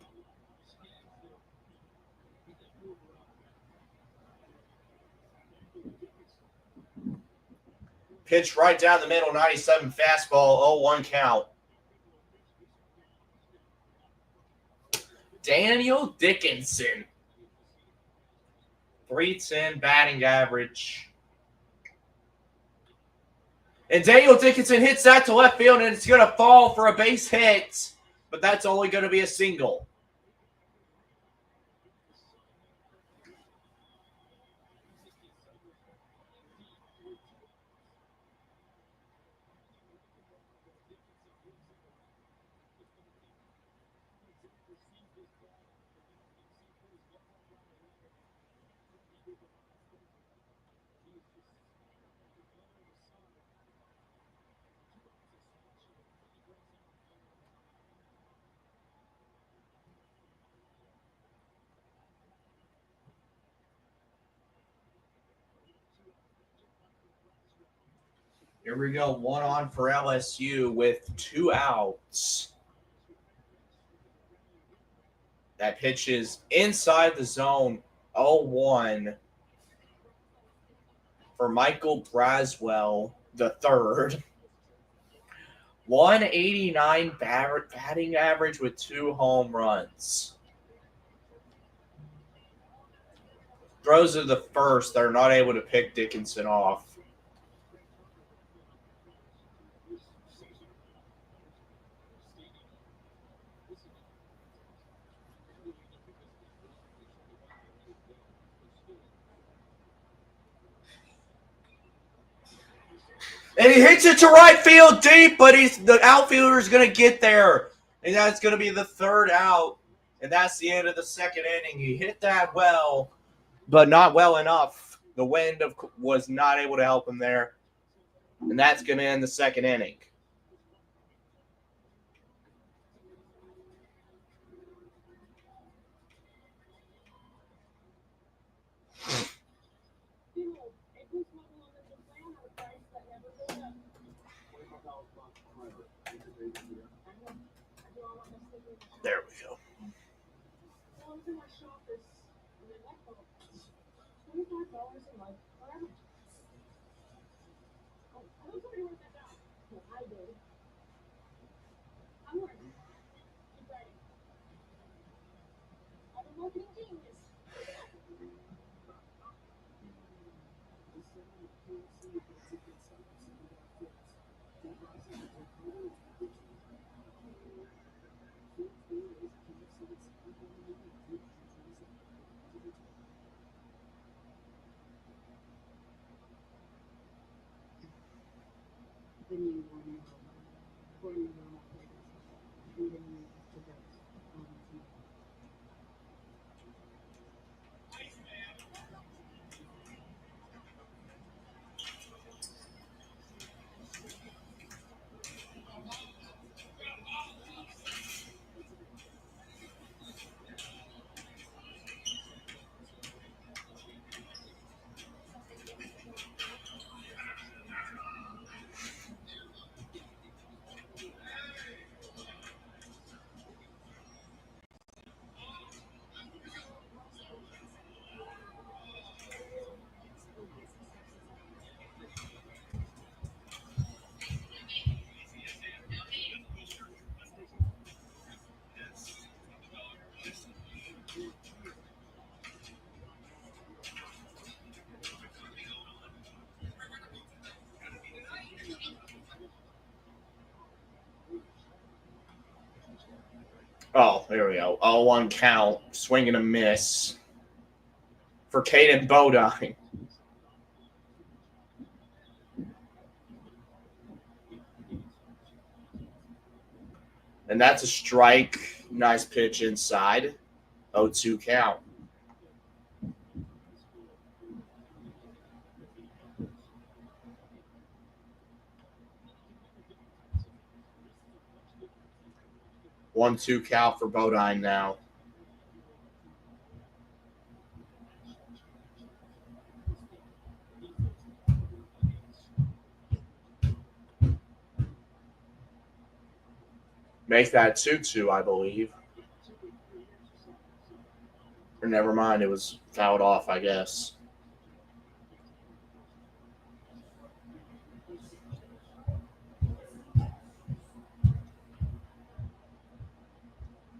Pitch right down the middle, 97 fastball, 0-1 count. Daniel Dickinson. 310 batting average. And Daniel Dickinson hits that to left field, and it's going to fall for a base hit. But that's only going to be a single. Here we go. 1 on for LSU with 2 outs. That pitch is inside the zone. 0-1 for Michael Braswell the third. 189 batting average with 2 home runs. Throws to the first. They're not able to pick Dickinson off. And he hits it to right field deep, but the outfielder is going to get there. And that's going to be the 3rd out. And that's the end of the 2nd inning. He hit that well, but not well enough. The wind was not able to help him there. And that's going to end the 2nd inning. There we go. Oh, there we go. 0-1 count. Swing and a miss for Caden Bodine. And that's a strike. Nice pitch inside. 0-2 count. One, 2 count for Bodine now. Make that 2-2, I believe. Or never mind, it was fouled off, I guess.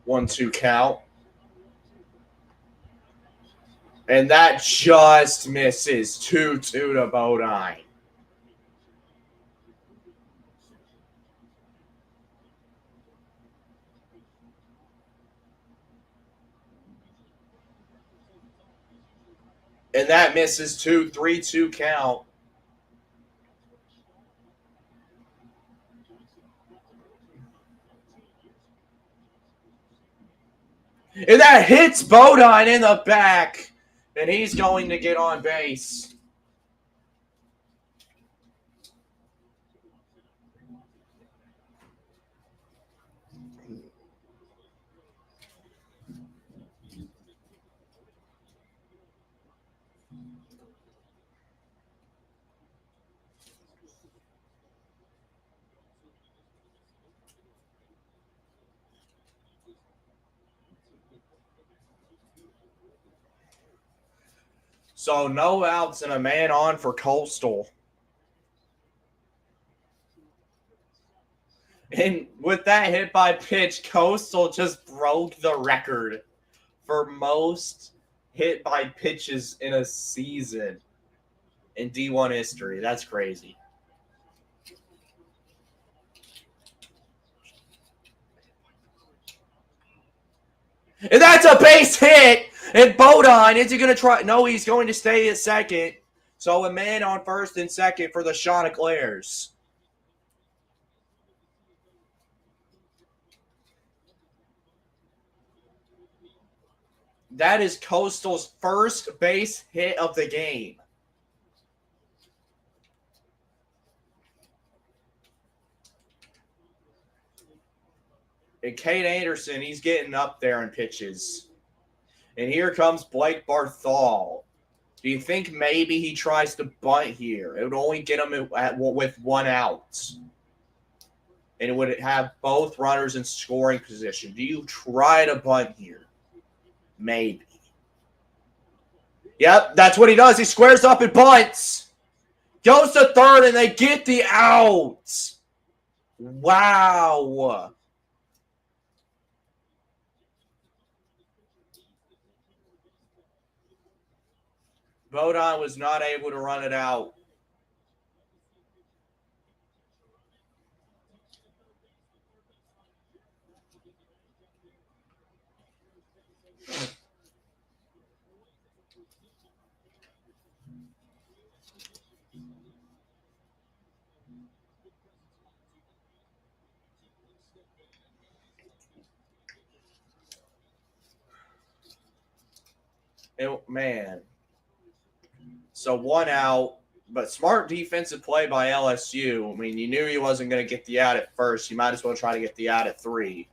One, 2 count. And that just misses. 2-2 to Bodine. And that misses 2, 3-2 count. And that hits Bodine in the back. And he's going to get on base. So no outs and a man on for Coastal. And with that hit by pitch, Coastal just broke the record for most hit by pitches in a season in D1 history. That's crazy. And that's a base hit. And Bodine, is he going to try? No, he's going to stay at second. So a man on first and second for the Chanticleers. That is Coastal's first base hit of the game. And Cade Anderson, he's getting up there in pitches. And here comes Blake Barthol. Do you think maybe he tries to bunt here? It would only get him with one out. And it would have both runners in scoring position. Do you try to bunt here? Maybe. Yep, that's what he does. He squares up and bunts. Goes to third, and they get the out. Wow. Bodine was not able to run it out. Man. So one out, but smart defensive play by LSU. I mean, you knew he wasn't going to get the out at first. You might as well try to get the out at 3.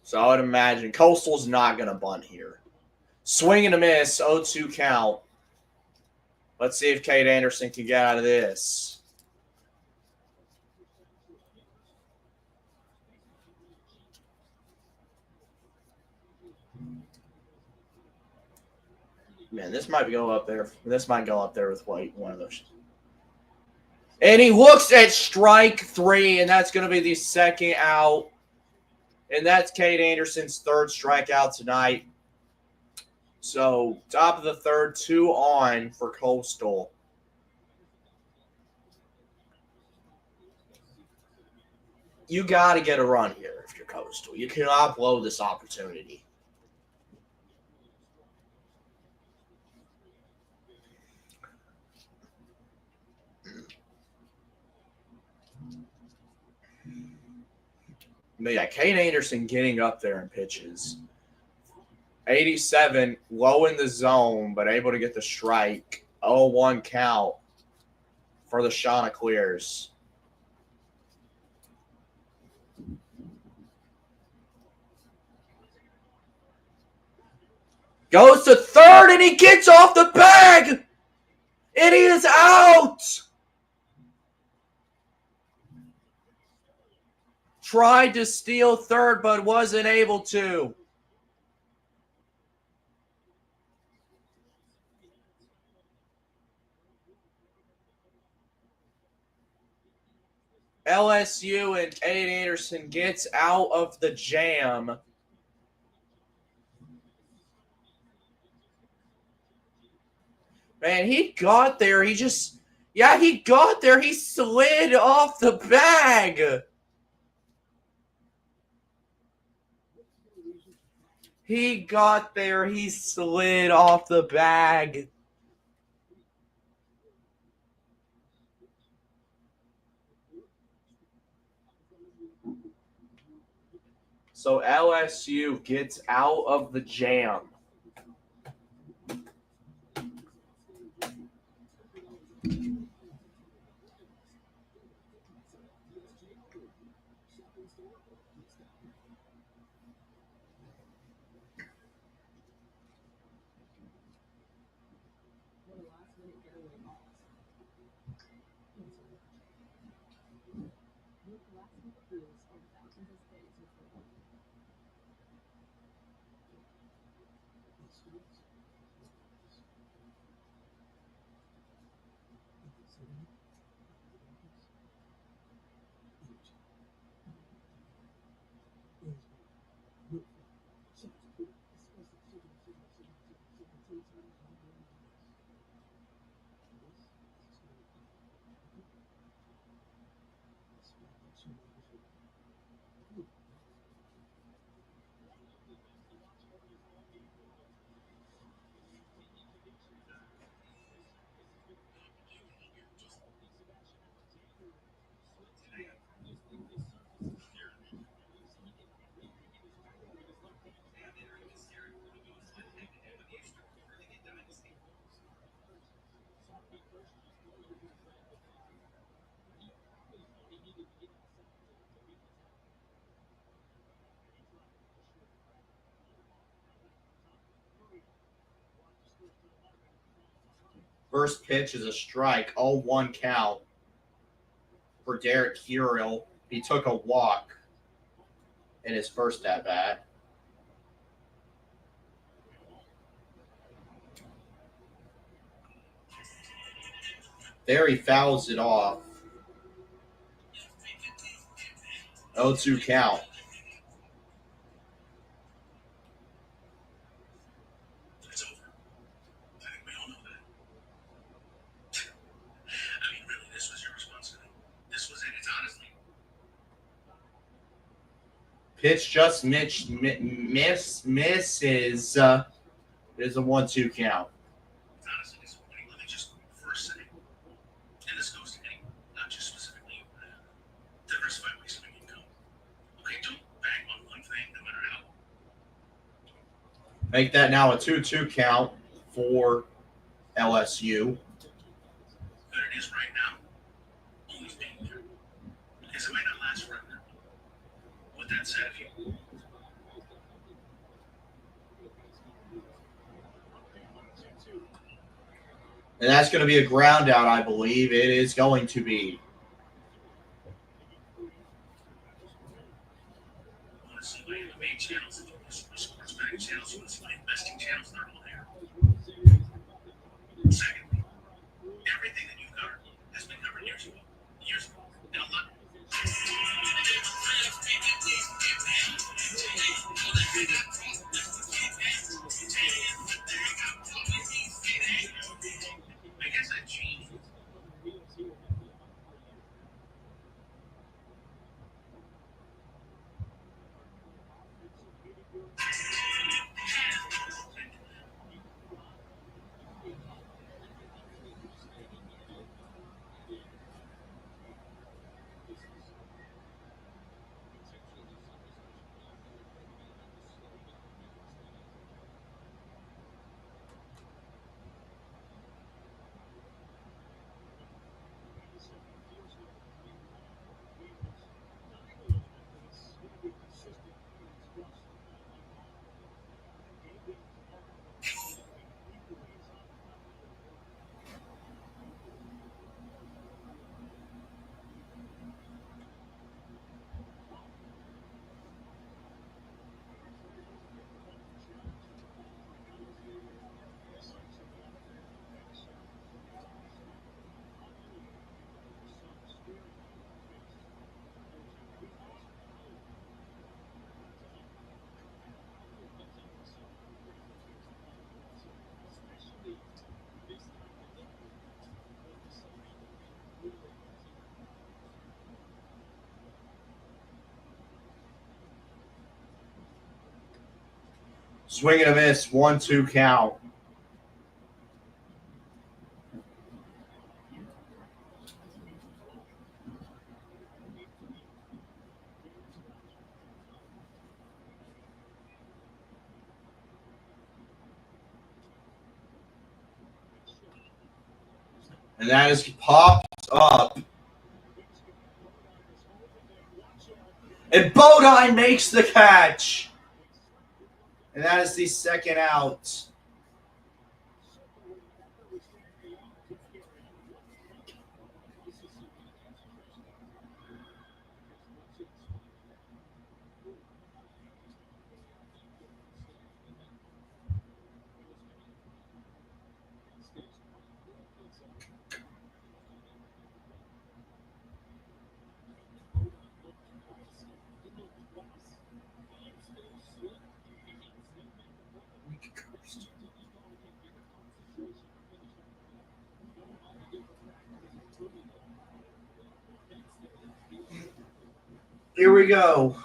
So I would imagine Coastal's not going to bunt here. Swing and a miss, 0-2 count. Let's see if Cade Anderson can get out of this. Man, this might go up there. This might go up there with one of those. And he looks at strike 3, and that's going to be the second out. And that's Cade Anderson's third strikeout tonight. So, top of the third, 2 on for Coastal. You got to get a run here if you're Coastal. You cannot blow this opportunity. But yeah, Cade Anderson getting up there in pitches. 87, low in the zone, but able to get the strike. 0-1 count for the Chanticleers. Goes to third, and he gets off the bag! And he is out! Tried to steal third, but wasn't able to. LSU and Cade Anderson gets out of the jam. Man, he got there. He got there. He slid off the bag. He got there. He slid off the bag. So LSU gets out of the jam. First pitch is a strike. 0-1 count for Derek Huriel. He took a walk in his first at bat. There he fouls it off. 0-2 count.
It's over. I think we all know that. I mean, really, this was your responsibility. This was it. It's honestly.
Pitch just misses. It is a 1-2 count.
It's honestly disappointing. Let me just first say, and this goes to anyone, not just specifically you. Diversify ways of making income. Okay, don't bang on one thing, no matter how.
Make that now a 2-2 count for LSU.
But it is right now. Always being there. Because it might not last forever. With that said, if you
And that's going to be a ground out, I believe. It is going to be.
want to see my MMA channels, if you want to see my sports betting channels, you want to see my investing channels, they're all there. Secondly, everything that you've covered has been covered years ago. And a lot. I guess I changed.
Swing and a miss. 1-2 count. And that is popped up. And Bodine makes the catch. And that is the second out. Here we go.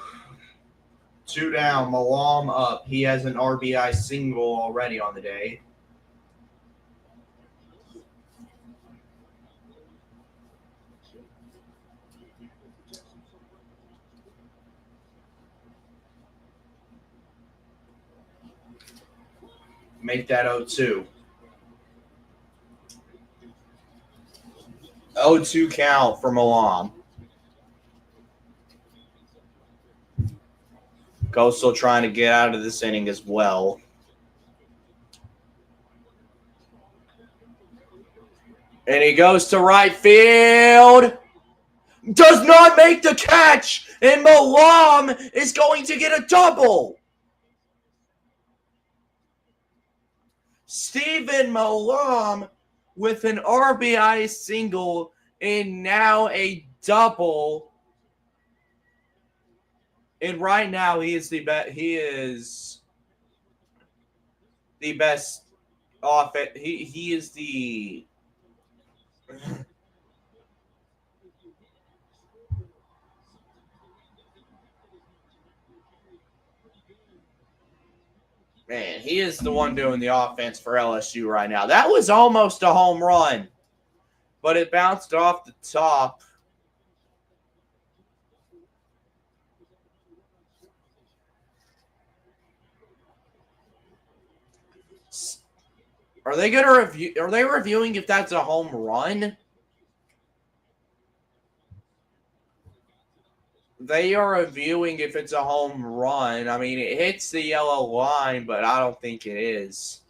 2 down. Malam up. He has an RBI single already on the day. Make that 0-2. 0-2 count for Malam. Coastal trying to get out of this inning as well. And he goes to right field. Does not make the catch. And Malam is going to get a double. Stephen Malam with an RBI single and now a double. And right now he is the best. He is the best offense. He is the man. He is the one doing the offense for LSU right now. That was almost a home run, but it bounced off the top. Are they going to review? Are they reviewing if that's a home run? They are reviewing if it's a home run. I mean, it hits the yellow line, but I don't think it is.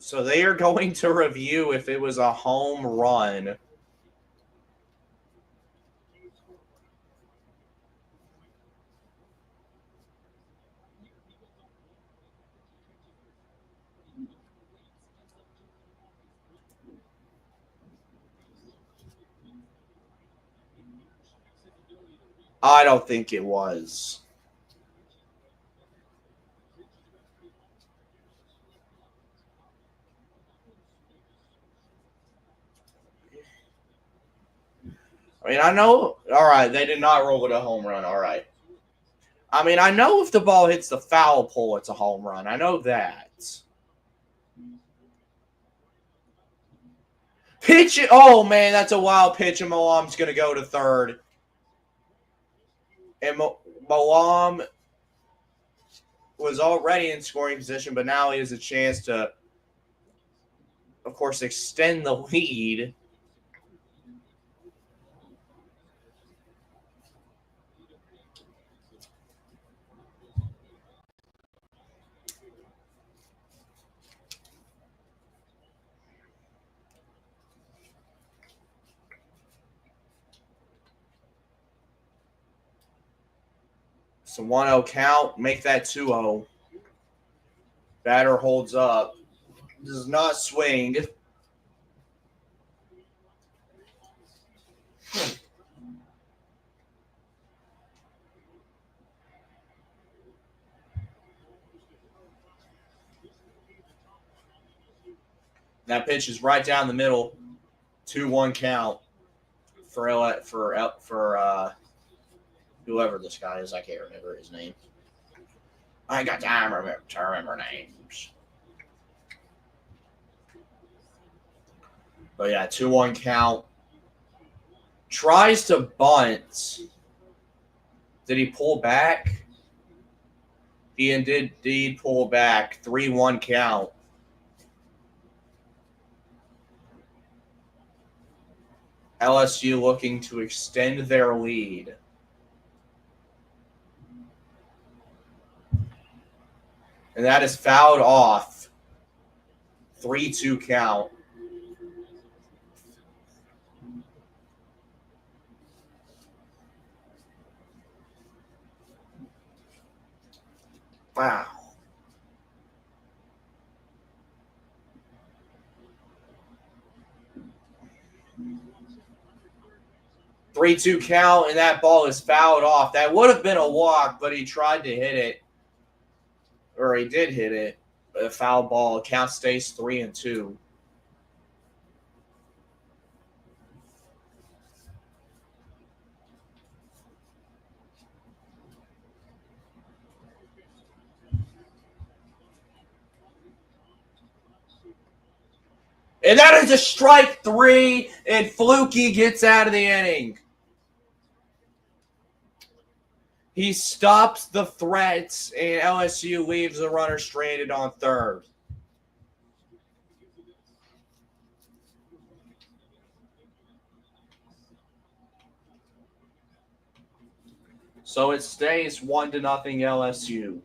So they are going to review if it was a home run. I don't think it was. I mean, I know. All right, they did not roll it a home run. All right. I mean, I know if the ball hits the foul pole, it's a home run. I know that. Pitch it. Oh, man, that's a wild pitch, and Malam's going to go to third. And Malam was already in scoring position, but now he has a chance to, of course, extend the lead. So 1-0 count. Make that 2-0. Batter holds up. Does not swing. That pitch is right down the middle. 2-1 count for whoever this guy is. I can't remember his name. I ain't got time to remember names. But yeah, 2-1 count. Tries to bunt. Did he pull back? He did pull back. 3-1 count. LSU looking to extend their lead. And that is fouled off. 3-2 count. Wow. 3-2 count, and that ball is fouled off. That would have been a walk, but he tried to hit it. or he did hit it. A foul ball. Count stays 3-2. And that is a strike 3, and Fluky gets out of the inning. He stops the threats, and LSU leaves the runner stranded on third. So it stays 1-0 LSU.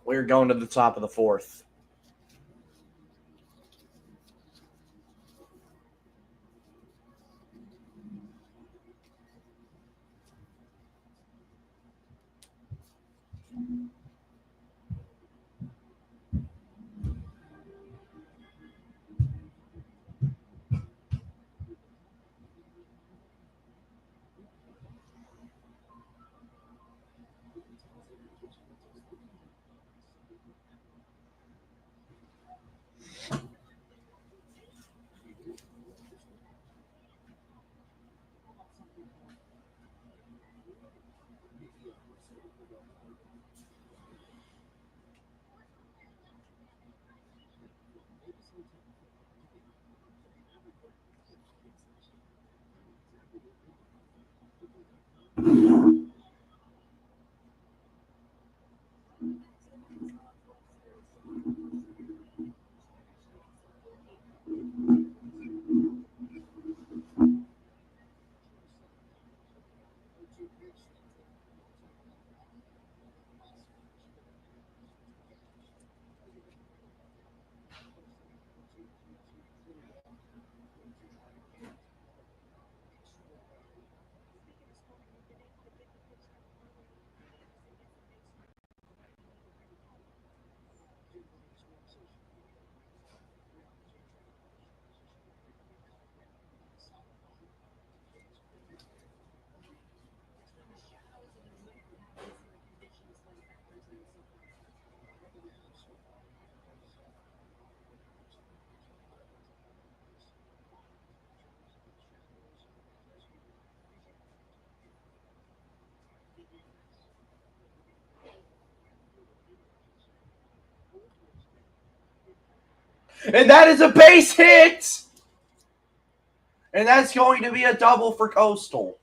We're going to the top of the fourth. And that is a base hit! And that's going to be a double for Coastal.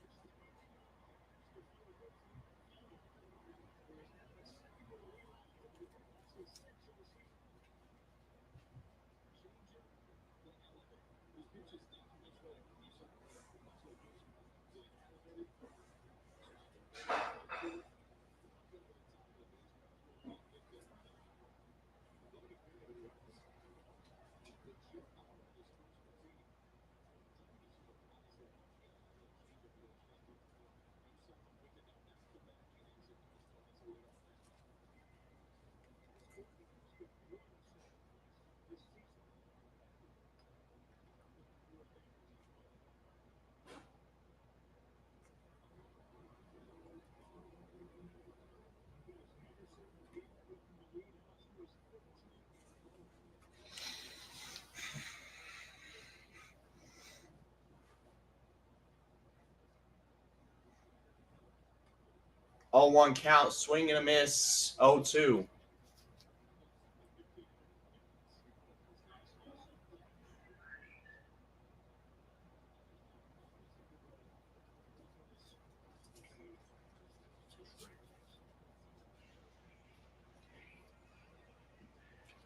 Oh, 1 count, swing and a miss, 0-2.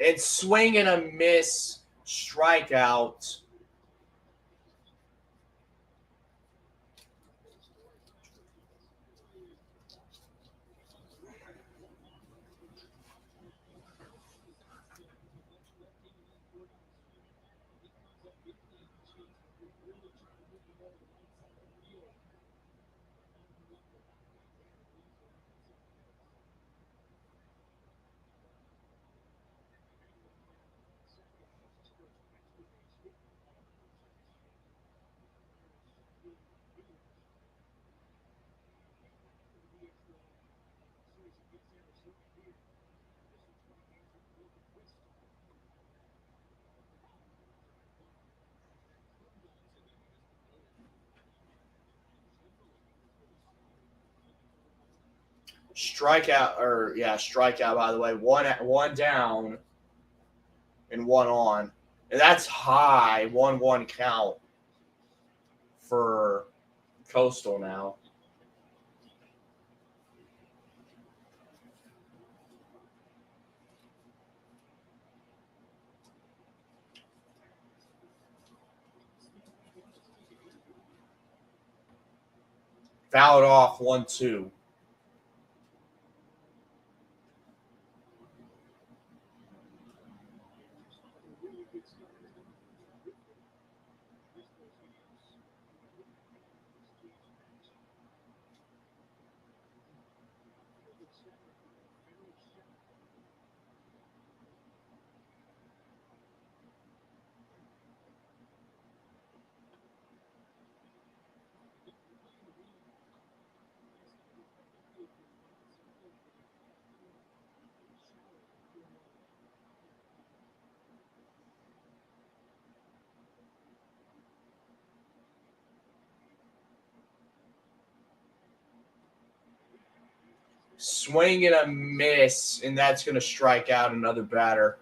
And swing and a miss, strikeout. strikeout. By the way, one down and one on, and that's high. 1-1 count for Coastal now. Fouled off 1-2. Swing and a miss, and that's going to strike out another batter.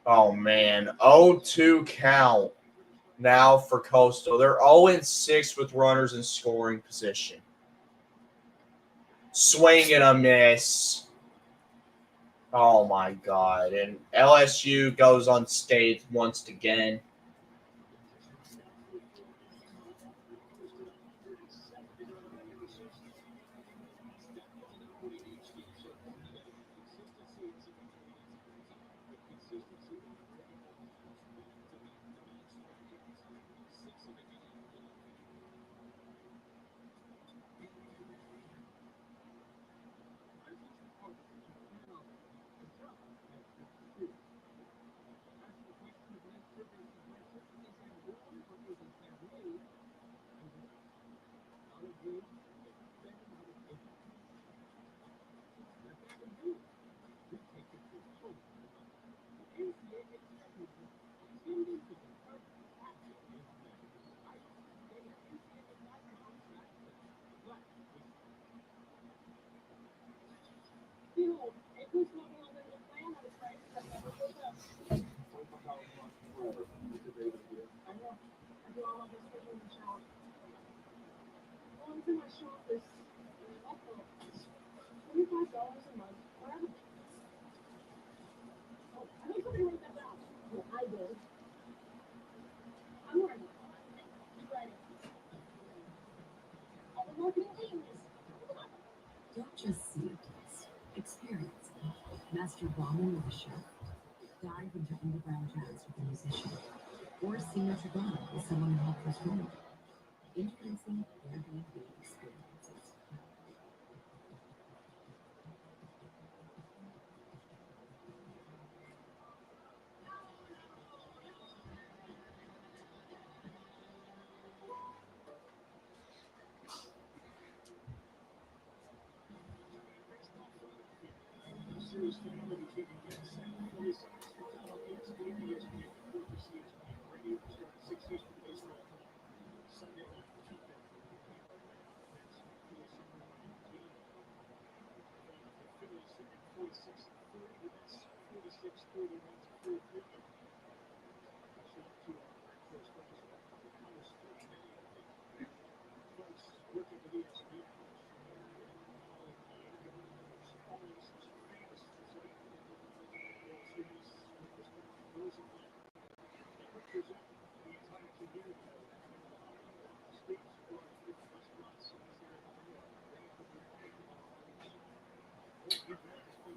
Oh, man. 0-2 count now for Coastal. They're 0-6 with runners in scoring position. Swing and a miss. Oh, my God. And LSU goes unscathed once again.
Don't just see a place, experience it. Master ramen with a chef, dive into underground jazz with a musician, or see Notre Dame with someone who helped us roll. Introducing Airbnb experiences.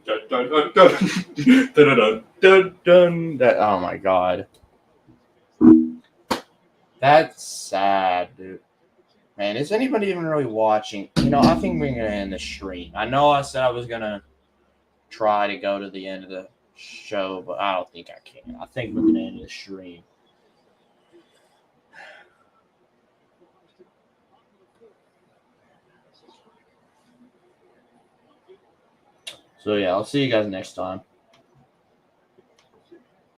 Dun, dun, dun, dun. Dun, dun, dun, dun. That, oh my god. That's sad, dude. Man, is anybody even really watching? You know, I think we're gonna end the stream. I know I said I was gonna try to go to the end of the show, but I don't think I can. I think we're gonna end the stream. So yeah, I'll see you guys next time.